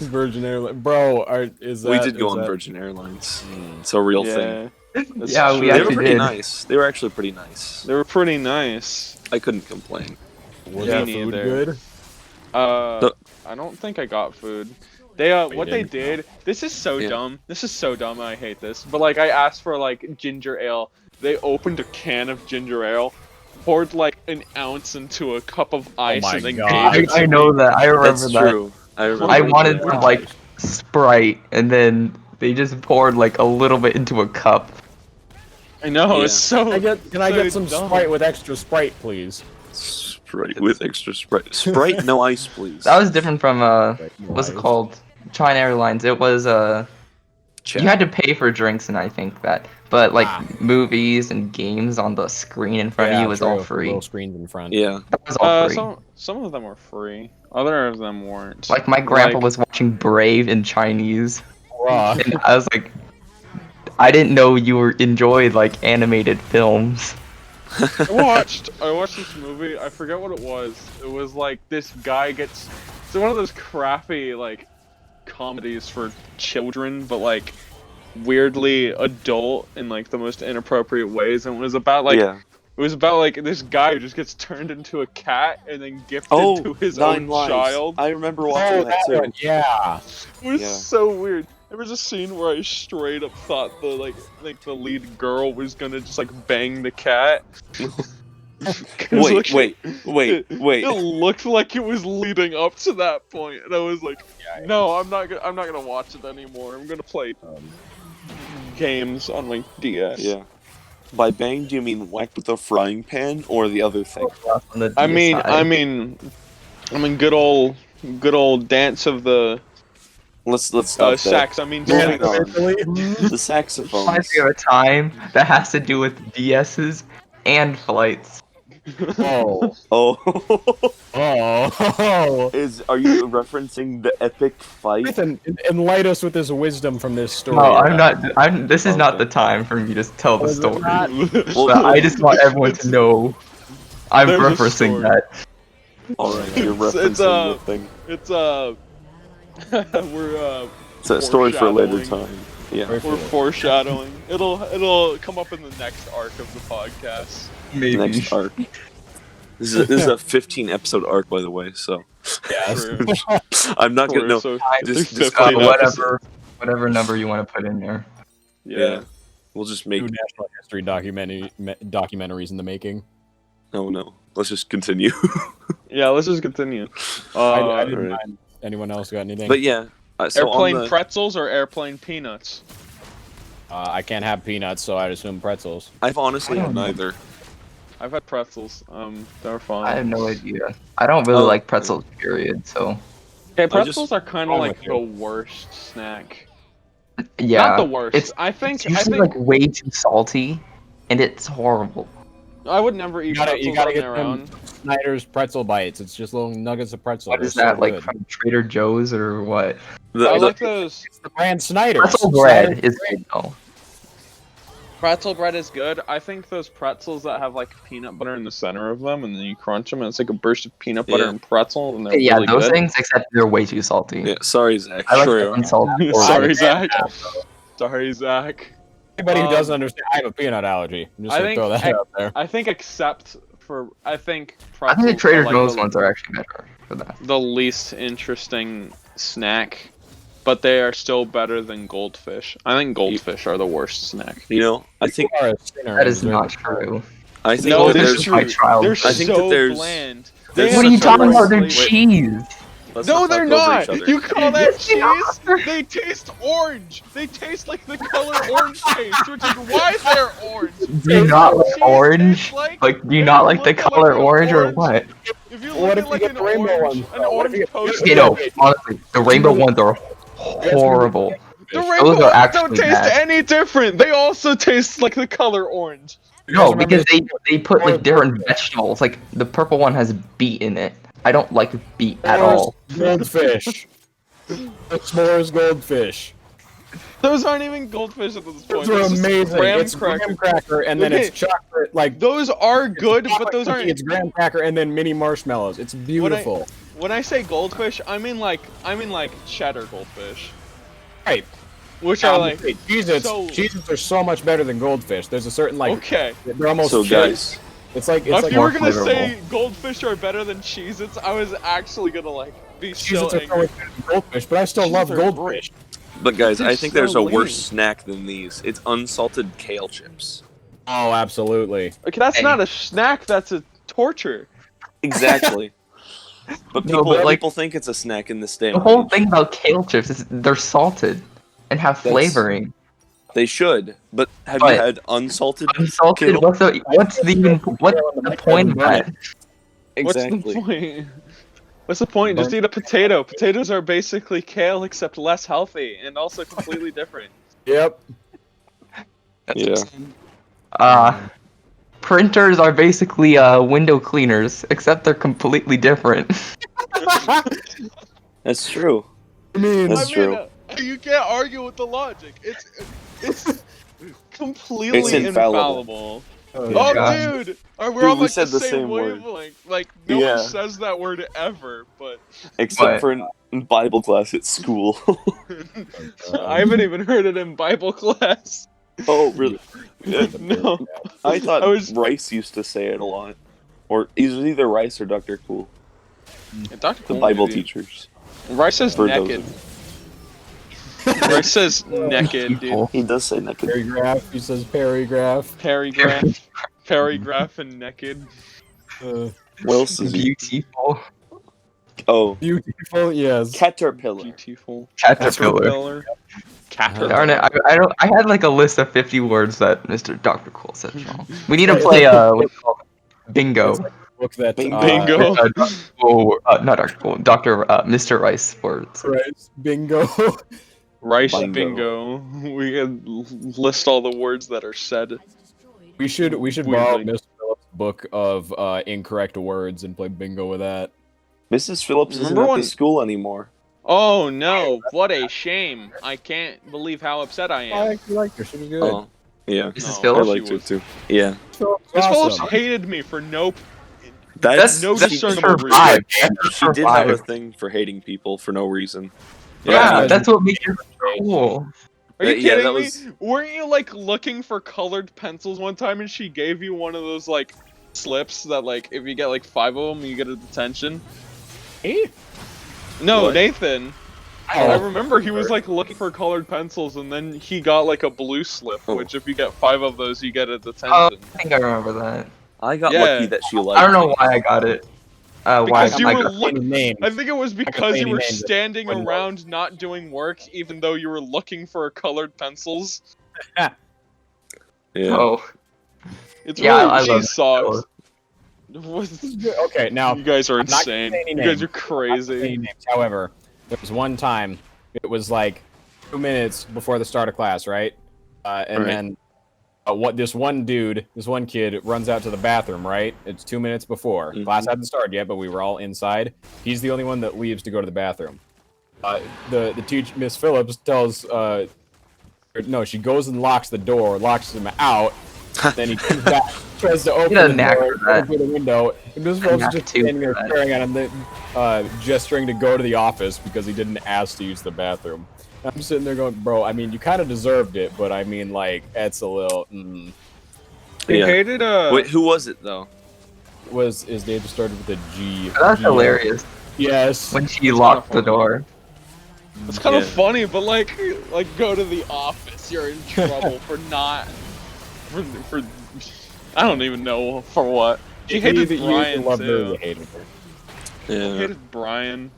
Speaker 3: Virgin Airlines, bro.
Speaker 2: we did go on Virgin Airlines. It's a real thing.
Speaker 1: That's
Speaker 4: Yeah, we
Speaker 1: true.
Speaker 2: They were
Speaker 4: actually
Speaker 2: pretty
Speaker 4: did.
Speaker 2: nice. They were actually pretty nice.
Speaker 1: They were pretty nice.
Speaker 2: I couldn't complain.
Speaker 3: Was
Speaker 1: Yeah,
Speaker 3: the
Speaker 1: me
Speaker 3: food
Speaker 1: neither.
Speaker 3: good?
Speaker 1: I don't think I got food. They what they
Speaker 3: didn't?
Speaker 1: did. This is so
Speaker 2: Yeah.
Speaker 1: dumb. This is so dumb. I hate this. But like, I asked for like ginger ale. They opened a can of ginger ale, poured like an ounce into a cup of ice,
Speaker 3: my
Speaker 1: and then
Speaker 3: God.
Speaker 1: gave it to
Speaker 4: I
Speaker 1: me.
Speaker 4: know that. I remember
Speaker 2: That's
Speaker 4: that.
Speaker 2: true. I remember.
Speaker 4: I
Speaker 1: Oh
Speaker 4: wanted
Speaker 1: my
Speaker 4: some like Sprite, and then they just poured like a little bit into a cup.
Speaker 1: I know.
Speaker 2: Yeah.
Speaker 1: It's so.
Speaker 3: Can I
Speaker 1: so
Speaker 3: get some
Speaker 1: dumb.
Speaker 3: Sprite with extra Sprite, please?
Speaker 2: Sprite with extra Sprite. Sprite, no ice, please.
Speaker 4: That was different from
Speaker 3: Right,
Speaker 4: what's it
Speaker 3: right.
Speaker 4: called? China Airlines. It was
Speaker 2: Chat.
Speaker 4: you had to pay for drinks, and I think that, but like
Speaker 3: Ah.
Speaker 4: movies and games on the screen in front of you was all
Speaker 3: true.
Speaker 4: free.
Speaker 3: Little screens in front.
Speaker 2: Yeah.
Speaker 4: That was all free.
Speaker 1: Some of them were free. Other of them weren't.
Speaker 4: Like my grandpa was watching Brave in Chinese,
Speaker 3: Bruh.
Speaker 4: and I was like, I didn't know you enjoyed like animated films.
Speaker 1: I watched this movie. I forget what it was. It was like this guy gets. It's one of those crappy like comedies for children, but like weirdly adult in like the most inappropriate ways. And it was about like
Speaker 2: yeah.
Speaker 1: it was about like this guy who just gets turned into a cat and then gifted
Speaker 2: Oh,
Speaker 1: to his
Speaker 2: 9
Speaker 1: own
Speaker 2: Lives.
Speaker 1: child.
Speaker 2: I remember watching that too.
Speaker 3: one, yeah.
Speaker 1: It was
Speaker 2: Yeah.
Speaker 1: so weird. There was a scene where I straight up thought the the lead girl was gonna just like bang the cat. 'Cause,
Speaker 2: Wait,
Speaker 1: like,
Speaker 2: wait.
Speaker 1: It looked like it was leading up to that point, and I was like, "No, I'm not gonna watch it anymore. I'm gonna play games on my DS."
Speaker 2: Yeah. By bang, do you mean whack with a frying pan or the other thing?
Speaker 4: On the
Speaker 1: I mean,
Speaker 4: DSi.
Speaker 1: good old dance of the
Speaker 2: Let's stop that.
Speaker 1: Sax. I mean,
Speaker 2: Moving
Speaker 1: sax.
Speaker 2: on.
Speaker 3: Italy?
Speaker 2: The saxophones.
Speaker 4: Reminds me of a time that has to do with VSs and flights.
Speaker 3: Oh.
Speaker 2: Oh,
Speaker 3: Oh.
Speaker 2: are you referencing the epic fight?
Speaker 3: Ethan, enlighten us with this wisdom from this story.
Speaker 4: No, I'm not. This is not
Speaker 2: Okay.
Speaker 4: the time for me to tell the
Speaker 3: Was it
Speaker 4: story.
Speaker 3: not?
Speaker 2: Well,
Speaker 4: But I just want everyone to know I'm
Speaker 1: There's a
Speaker 4: referencing
Speaker 1: story.
Speaker 4: that.
Speaker 2: all right, you're
Speaker 1: It's,
Speaker 2: referencing the thing.
Speaker 1: It's we're
Speaker 2: It's a story for a later
Speaker 1: foreshadowing.
Speaker 2: time. Yeah.
Speaker 1: We're foreshadowing. It'll come up in the next arc of the podcast.
Speaker 4: Maybe.
Speaker 2: Next arc. This is a 15 episode arc, by the way. So
Speaker 3: Yes.
Speaker 1: True.
Speaker 2: I'm not gonna. No,
Speaker 1: So
Speaker 2: just-
Speaker 1: through
Speaker 2: just
Speaker 1: 15
Speaker 4: whatever number you want to put in there.
Speaker 1: Yeah.
Speaker 2: we'll just make.
Speaker 3: Two national history documentaries in the making.
Speaker 2: No. Let's just continue.
Speaker 1: Yeah. Let's just continue.
Speaker 3: I didn't
Speaker 2: right.
Speaker 3: mind. Anyone else got anything?
Speaker 2: But yeah. So
Speaker 1: airplane
Speaker 2: on the,
Speaker 1: pretzels or airplane peanuts?
Speaker 3: I can't have peanuts, so I'd assume pretzels.
Speaker 2: I've honestly
Speaker 4: I
Speaker 2: had
Speaker 4: don't know.
Speaker 2: neither.
Speaker 1: I've had pretzels. They're fun.
Speaker 4: I have no idea. I don't really
Speaker 2: Oh.
Speaker 4: like pretzels, period. So
Speaker 1: Okay, pretzels are kind of
Speaker 3: wrong
Speaker 1: like
Speaker 3: with
Speaker 1: the
Speaker 3: you?
Speaker 1: worst snack.
Speaker 4: yeah,
Speaker 1: Not the worst.
Speaker 4: It's
Speaker 1: I think.
Speaker 4: it's usually like way too salty, and it's horrible.
Speaker 1: I would never eat
Speaker 3: You
Speaker 1: pretzels
Speaker 3: gotta
Speaker 1: on
Speaker 3: get
Speaker 1: their
Speaker 3: them
Speaker 1: own.
Speaker 3: Snyder's pretzel bites. It's just little nuggets of pretzel.
Speaker 4: What
Speaker 3: They're
Speaker 4: is that
Speaker 3: so
Speaker 4: like
Speaker 3: good.
Speaker 4: from Trader Joe's or what?
Speaker 2: The,
Speaker 1: I
Speaker 2: the-
Speaker 1: like those.
Speaker 3: It's the brand Snyder's.
Speaker 4: Pretzel bread
Speaker 3: Snyder's
Speaker 4: is good though.
Speaker 1: Pretzel bread is good. I think those pretzels that have like peanut butter in the center of them, and then you crunch them, and it's like a burst of peanut butter
Speaker 2: Yeah.
Speaker 1: and pretzel, and they're
Speaker 4: Yeah,
Speaker 1: really
Speaker 4: those
Speaker 1: good.
Speaker 4: things, except they're way too salty.
Speaker 2: yeah, sorry, Zach.
Speaker 4: I like
Speaker 1: True.
Speaker 4: the unsalted. or-
Speaker 1: Sorry, Zach. Sorry, Zach.
Speaker 3: Anybody who
Speaker 1: Um,
Speaker 3: doesn't understand, I have a peanut allergy. I'm just
Speaker 1: I
Speaker 3: gonna
Speaker 1: think
Speaker 3: throw that
Speaker 1: I-
Speaker 3: out there.
Speaker 1: I think except for
Speaker 4: I
Speaker 1: pretzels
Speaker 4: think the Trader
Speaker 1: are, like,
Speaker 4: Joe's
Speaker 1: the,
Speaker 4: ones are actually better for that.
Speaker 1: the least interesting snack, but they are still better than goldfish. I think goldfish are the worst snack.
Speaker 2: You know, I think
Speaker 3: You are a sinner
Speaker 4: That
Speaker 3: and
Speaker 4: is
Speaker 3: deserve
Speaker 4: not
Speaker 3: to-
Speaker 4: true.
Speaker 2: I think
Speaker 1: No,
Speaker 2: that
Speaker 1: this
Speaker 2: there's
Speaker 1: is
Speaker 4: my
Speaker 1: true.
Speaker 4: child.
Speaker 1: They're
Speaker 2: I think that
Speaker 1: so
Speaker 2: there's-
Speaker 1: bland.
Speaker 2: there's
Speaker 1: They
Speaker 4: What
Speaker 1: are
Speaker 4: are you
Speaker 2: such a
Speaker 4: talking about? They're
Speaker 2: wait.
Speaker 4: cheese.
Speaker 2: let's
Speaker 1: No,
Speaker 2: not
Speaker 1: they're
Speaker 2: talk over
Speaker 1: not.
Speaker 2: each other.
Speaker 1: You call that
Speaker 4: Yes, they are.
Speaker 1: cheese? They taste orange. They taste like the color orange taste, which is why they're orange.
Speaker 4: Do you not like
Speaker 1: Cheese
Speaker 4: orange?
Speaker 1: tastes like-
Speaker 4: Like, do you
Speaker 1: if
Speaker 4: not like the
Speaker 1: look at,
Speaker 4: color
Speaker 1: an
Speaker 4: orange or what?
Speaker 1: If you
Speaker 3: What
Speaker 1: look
Speaker 3: if
Speaker 1: at like
Speaker 3: you
Speaker 1: an
Speaker 3: get the rainbow
Speaker 1: orange,
Speaker 3: one?
Speaker 1: an
Speaker 3: What if
Speaker 1: orange
Speaker 3: you get-
Speaker 1: poster,
Speaker 4: You know, honestly, the rainbow ones are horrible.
Speaker 1: the
Speaker 3: Those
Speaker 1: rainbow
Speaker 4: are
Speaker 1: ones don't
Speaker 4: actually
Speaker 1: taste
Speaker 4: bad.
Speaker 1: any different. They also taste like the color orange.
Speaker 3: You guys
Speaker 4: No,
Speaker 3: remember
Speaker 4: because they put
Speaker 3: Or-
Speaker 4: like different vegetables. Like the purple one has beet in it. I don't like beet at all.
Speaker 3: Goldfish. The s'mores goldfish.
Speaker 1: Those aren't even goldfish at this point.
Speaker 3: Those are
Speaker 1: It's just
Speaker 3: amazing.
Speaker 1: graham
Speaker 3: It's
Speaker 1: cracker.
Speaker 3: graham cracker, and then
Speaker 1: Okay.
Speaker 3: it's chocolate. Like
Speaker 1: Those are good,
Speaker 3: chocolate
Speaker 1: but those
Speaker 3: cookie,
Speaker 1: aren't.
Speaker 3: It's graham cracker and then mini marshmallows. It's beautiful.
Speaker 1: When I say goldfish, I mean like cheddar goldfish,
Speaker 3: Right.
Speaker 1: which are like
Speaker 3: Cheez-Its. Cheez-Its are so much better than goldfish. There's a certain like
Speaker 1: okay.
Speaker 3: they're almost
Speaker 2: So
Speaker 3: chips.
Speaker 2: guys,
Speaker 3: It's like
Speaker 1: If you
Speaker 3: more
Speaker 1: were gonna
Speaker 4: flavorful.
Speaker 1: say goldfish are better than Cheez-Its, I was actually gonna like be so
Speaker 3: Cheez-Its are so
Speaker 1: angry.
Speaker 3: much better than goldfish, but I still love
Speaker 1: Cheez-Its are
Speaker 3: goldfish.
Speaker 2: but guys,
Speaker 1: They're
Speaker 2: I think there's a
Speaker 1: so
Speaker 2: worse
Speaker 1: lean.
Speaker 2: snack than these. It's unsalted kale chips.
Speaker 3: Oh, absolutely.
Speaker 1: Okay, that's
Speaker 4: Hey.
Speaker 1: not a snack. That's a torture.
Speaker 2: Exactly. But
Speaker 4: No,
Speaker 2: people
Speaker 4: but, like,
Speaker 2: people think it's a snack in this day.
Speaker 4: The
Speaker 2: and
Speaker 4: whole
Speaker 2: age.
Speaker 4: thing about kale chips is they're salted and have
Speaker 2: That's-
Speaker 4: flavoring.
Speaker 2: They should, but have
Speaker 4: But-
Speaker 2: you had unsalted?
Speaker 4: Unsalted.
Speaker 2: kale?
Speaker 4: What's the point of that?
Speaker 2: Exactly.
Speaker 1: What's the point? What's the point? Just eat a potato. Potatoes are basically kale except less healthy and also completely different.
Speaker 3: Yep.
Speaker 2: Yeah.
Speaker 4: Printers are basically window cleaners, except they're completely different.
Speaker 2: That's true.
Speaker 3: I mean,
Speaker 2: That's true.
Speaker 1: You can't argue with the logic. It's completely
Speaker 2: It's infallible.
Speaker 1: Oh,
Speaker 4: God.
Speaker 1: dude! We're
Speaker 2: Dude,
Speaker 1: on
Speaker 2: we
Speaker 1: like
Speaker 2: said
Speaker 1: the
Speaker 2: the
Speaker 1: same
Speaker 2: same word.
Speaker 1: wavelength. Like no
Speaker 2: Yeah.
Speaker 1: one says that word ever, but
Speaker 2: Except
Speaker 4: What?
Speaker 2: for in Bible class at school.
Speaker 1: I haven't even heard it in Bible class.
Speaker 2: Oh, really?
Speaker 1: No.
Speaker 2: I thought
Speaker 1: I was-
Speaker 2: Rice used to say it a lot. Or it was either Rice or Dr. Cool.
Speaker 1: Dr.
Speaker 2: The
Speaker 1: Cool,
Speaker 2: Bible
Speaker 1: dude.
Speaker 2: teachers.
Speaker 1: Rice says
Speaker 2: For those
Speaker 1: naked.
Speaker 2: of
Speaker 1: Rice says naked, dude.
Speaker 2: He does say naked.
Speaker 3: Paragraph. He says paragraph.
Speaker 1: Paragraph and naked.
Speaker 2: What else is he?
Speaker 4: Beautiful
Speaker 2: Oh,
Speaker 3: Beautiful. Yes.
Speaker 2: caterpillar.
Speaker 1: Beautiful.
Speaker 4: caterpillar.
Speaker 1: Caterpillar.
Speaker 4: Darn it! I don't. I had like a list of 50 words that Mr. Dr. Cool said wrong. We need to play what's it called? Bingo.
Speaker 3: It's like book that
Speaker 1: Bingo.
Speaker 4: Not Dr. Dr. Mr. Rice for
Speaker 3: Bingo.
Speaker 1: Rice
Speaker 2: Bingo.
Speaker 1: bingo. We can list all the words that are said.
Speaker 3: We should borrow
Speaker 1: Weirdly.
Speaker 3: Miss Phillips' book of incorrect words and play bingo with that.
Speaker 2: Mrs. Phillips isn't
Speaker 1: Remember
Speaker 2: at
Speaker 1: when-
Speaker 2: the school anymore.
Speaker 1: Oh no! What a shame! I can't believe how upset I
Speaker 3: I
Speaker 1: am.
Speaker 3: actually liked her. She was good.
Speaker 2: Oh, yeah.
Speaker 4: Mrs.
Speaker 1: No.
Speaker 2: I
Speaker 4: Phillips.
Speaker 2: liked
Speaker 1: she
Speaker 2: her
Speaker 1: was-
Speaker 2: too. Yeah.
Speaker 1: Miss Phillips
Speaker 3: Awesome.
Speaker 1: hated me for no.
Speaker 2: That's
Speaker 1: no
Speaker 4: that's
Speaker 1: discernible
Speaker 4: her
Speaker 1: reason.
Speaker 4: vibe. That's
Speaker 2: She
Speaker 4: her
Speaker 2: did have a
Speaker 4: vibe.
Speaker 2: thing for hating people for no reason.
Speaker 4: Yeah,
Speaker 3: Yeah.
Speaker 4: that's what makes her cool.
Speaker 1: Are you
Speaker 2: Yeah,
Speaker 1: kidding
Speaker 2: that
Speaker 1: me?
Speaker 2: was-
Speaker 1: Weren't you like looking for colored pencils one time and she gave you one of those like slips that like if you get like 5 of them you get a detention?
Speaker 3: Eh?
Speaker 1: No,
Speaker 2: What?
Speaker 1: Nathan.
Speaker 3: Oh.
Speaker 1: I remember he was like looking for colored pencils and then he got like a blue slip,
Speaker 2: Oh.
Speaker 1: which if you get 5 of those you get a
Speaker 4: Oh,
Speaker 1: detention.
Speaker 4: I think I remember that.
Speaker 2: I got
Speaker 1: Yeah.
Speaker 2: lucky that she liked
Speaker 4: I don't know
Speaker 2: me.
Speaker 4: why I got it. Why
Speaker 1: Because you
Speaker 4: I
Speaker 1: were
Speaker 4: got
Speaker 1: look-
Speaker 3: names.
Speaker 1: I think it was because you
Speaker 3: any
Speaker 1: were
Speaker 3: names that
Speaker 1: standing
Speaker 3: wouldn't know.
Speaker 1: around not doing work even though you were looking for colored pencils.
Speaker 2: Yeah.
Speaker 4: Oh,
Speaker 1: It's
Speaker 4: Yeah,
Speaker 1: really
Speaker 4: I love
Speaker 1: she sucks.
Speaker 3: Okay, now
Speaker 1: You guys are
Speaker 3: I'm not
Speaker 1: insane.
Speaker 3: gonna say any
Speaker 1: You guys
Speaker 3: names.
Speaker 1: are
Speaker 3: I'm not gonna say any
Speaker 1: crazy.
Speaker 3: names. However, there was one time, it was like 2 minutes before the start of class, right? And
Speaker 2: Right.
Speaker 3: then this one kid runs out to the bathroom, right? It's 2 minutes before.
Speaker 2: Mhm.
Speaker 3: Class hadn't started yet, but we were all inside. He's the only one that leaves to go to the bathroom. The teacher, Miss Phillips, tells, no, she goes and locks the door, locks him out. Then he comes back, tries to open
Speaker 4: a
Speaker 3: the
Speaker 4: knack
Speaker 3: door,
Speaker 4: for that.
Speaker 3: open the window, and Miss Phillips
Speaker 4: knack
Speaker 3: is just
Speaker 4: too
Speaker 3: standing there
Speaker 4: for that.
Speaker 3: staring at him, then, gesturing to go to the office because he didn't ask to use the bathroom. I'm sitting there going, bro, I mean, you kind of deserved it, but I mean, like, it's a little.
Speaker 1: They
Speaker 2: Yeah.
Speaker 1: hated
Speaker 2: Wait, who was it though?
Speaker 3: His name started with a G.
Speaker 4: that's
Speaker 3: G-
Speaker 4: hilarious.
Speaker 3: Yes.
Speaker 4: When she locked the
Speaker 1: funny.
Speaker 4: door.
Speaker 1: It's kind of
Speaker 2: Yeah.
Speaker 1: funny, but like go to the office. You're in trouble for not for I don't even know for what. She hated
Speaker 3: You either
Speaker 1: Brian
Speaker 3: loved her or
Speaker 1: too.
Speaker 3: you hated her.
Speaker 1: She
Speaker 2: Yeah.
Speaker 1: hated Brian.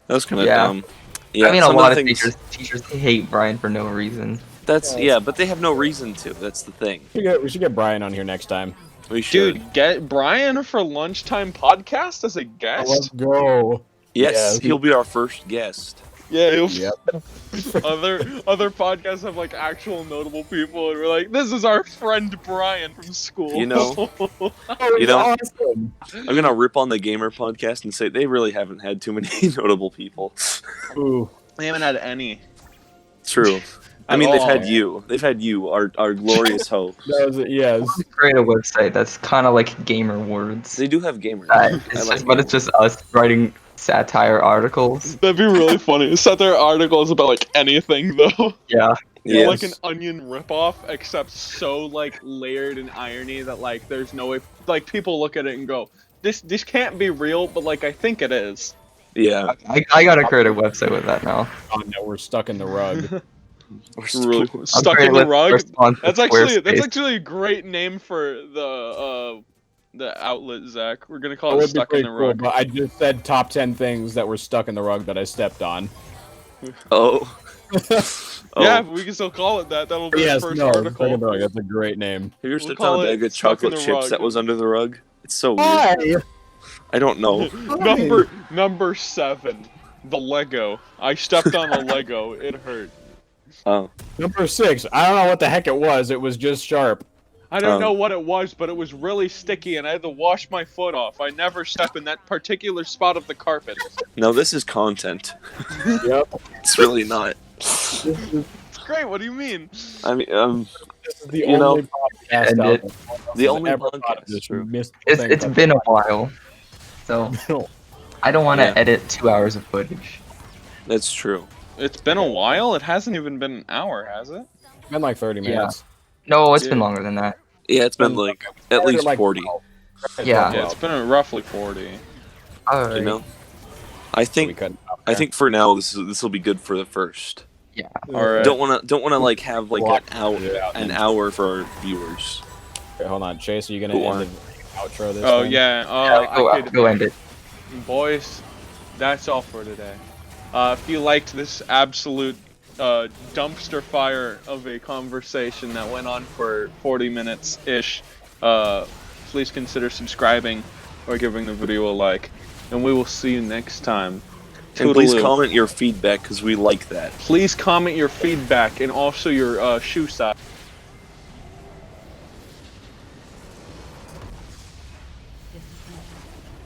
Speaker 2: That was kind of
Speaker 4: Yeah.
Speaker 2: dumb. Yeah,
Speaker 4: I mean, a
Speaker 2: some
Speaker 4: lot
Speaker 2: the
Speaker 4: of
Speaker 2: things-
Speaker 4: teachers hate Brian for no reason.
Speaker 2: That's
Speaker 3: Yeah,
Speaker 2: yeah, but they have no reason to. That's the thing.
Speaker 3: We should get Brian on here next time.
Speaker 2: We should.
Speaker 1: Dude, get Brian for lunchtime podcast as a guest.
Speaker 3: go.
Speaker 2: yes,
Speaker 3: yes.
Speaker 2: he'll be our first guest.
Speaker 1: Yeah, he'll
Speaker 3: Yep.
Speaker 1: other podcasts have like actual notable people, and we're like, this is our friend Brian from school.
Speaker 2: You know.
Speaker 3: Oh,
Speaker 2: You know-
Speaker 3: awesome.
Speaker 2: I'm gonna rip on the gamer podcast and say they really haven't had too many notable people.
Speaker 3: Ooh.
Speaker 1: they haven't had any.
Speaker 2: True. I
Speaker 1: At
Speaker 2: mean, they've
Speaker 1: all.
Speaker 2: had you. They've had you, our glorious host.
Speaker 3: That was it, yes.
Speaker 4: Create a website that's kind of like Gamer Words.
Speaker 2: They do have gamers.
Speaker 4: It's
Speaker 2: like
Speaker 4: just, but it's just us writing satire articles.
Speaker 1: That'd be really funny. Set their articles about like anything though.
Speaker 4: Yeah.
Speaker 2: Yes.
Speaker 1: Like an onion ripoff, except so like layered in irony that like there's no way like people look at it and go, this can't be real, but like I think it is.
Speaker 2: Yeah.
Speaker 4: I gotta create a website with that now.
Speaker 3: Oh, no, we're stuck in the rug.
Speaker 2: We're
Speaker 1: Really
Speaker 2: still-
Speaker 1: stuck
Speaker 4: create
Speaker 1: in
Speaker 4: a
Speaker 1: the
Speaker 4: website
Speaker 1: rug.
Speaker 4: response
Speaker 1: That's
Speaker 4: to
Speaker 1: actually
Speaker 4: Squarespace.
Speaker 1: a great name for the outlet, Zach. We're gonna
Speaker 3: That
Speaker 1: call it
Speaker 3: would be
Speaker 1: stuck in
Speaker 3: pretty
Speaker 1: the
Speaker 3: cool,
Speaker 1: rug.
Speaker 3: but I just said top 10 things that were stuck in the rug that I stepped on.
Speaker 2: Oh. Oh.
Speaker 1: Yeah, but we can still call it that. That'll be
Speaker 3: Yes,
Speaker 1: the first
Speaker 3: no,
Speaker 1: article.
Speaker 3: stuck in the rug. That's a great name.
Speaker 2: Have you ever
Speaker 1: We'll
Speaker 2: stepped
Speaker 1: call
Speaker 2: on a
Speaker 1: it
Speaker 2: bag of
Speaker 1: stuck in
Speaker 2: chocolate
Speaker 1: the
Speaker 2: chips
Speaker 1: rug.
Speaker 2: that was under the rug? It's so weird. I don't know.
Speaker 1: Number 7, the Lego. I stepped on a Lego. It hurt.
Speaker 2: Oh.
Speaker 3: Number 6. I don't know what the heck it was. It was just sharp.
Speaker 1: I don't
Speaker 2: Oh.
Speaker 1: know what it was, but it was really sticky, and I had to wash my foot off. I never step in that particular spot of the carpet.
Speaker 2: No, this is content.
Speaker 3: Yep.
Speaker 2: It's really not.
Speaker 3: This is,
Speaker 1: It's great. What do you mean?
Speaker 2: I mean,
Speaker 3: this is the
Speaker 2: You know,
Speaker 3: only podcast
Speaker 4: and
Speaker 3: out
Speaker 4: it-
Speaker 3: there
Speaker 2: the
Speaker 3: that's
Speaker 2: only
Speaker 3: ever thought of
Speaker 2: podcast,
Speaker 3: this
Speaker 2: true.
Speaker 3: missed
Speaker 4: It's
Speaker 3: thing
Speaker 4: it's
Speaker 3: that-
Speaker 4: been a while, so I don't want to
Speaker 2: Yeah.
Speaker 4: edit 2 hours of footage.
Speaker 2: That's true.
Speaker 1: It's been a while. It hasn't even been an hour, has it?
Speaker 3: It's been like 30
Speaker 4: Yeah.
Speaker 3: minutes.
Speaker 4: No, it's been
Speaker 2: Yeah.
Speaker 4: longer than that.
Speaker 2: Yeah, it's been like at least 40.
Speaker 4: Yeah.
Speaker 1: Yeah, it's been roughly 40.
Speaker 4: Alright.
Speaker 2: You know, I think for now this will be good for the first.
Speaker 1: All right.
Speaker 2: Don't wanna like have like
Speaker 3: Block
Speaker 2: an
Speaker 3: it out.
Speaker 2: hour for our viewers.
Speaker 3: Okay, hold on, Chase, are you gonna
Speaker 2: Who
Speaker 3: end the outro this
Speaker 1: Oh
Speaker 3: time?
Speaker 1: yeah.
Speaker 4: Yeah, go end it.
Speaker 1: Boys, that's all for today. If you liked this absolute dumpster fire of a conversation that went on for 40 minutes ish, please consider subscribing or giving the video a like. And we will see you next time.
Speaker 2: And please
Speaker 1: Toodaloo.
Speaker 2: comment your feedback because we like that.
Speaker 1: Please comment your feedback and also your shoe size.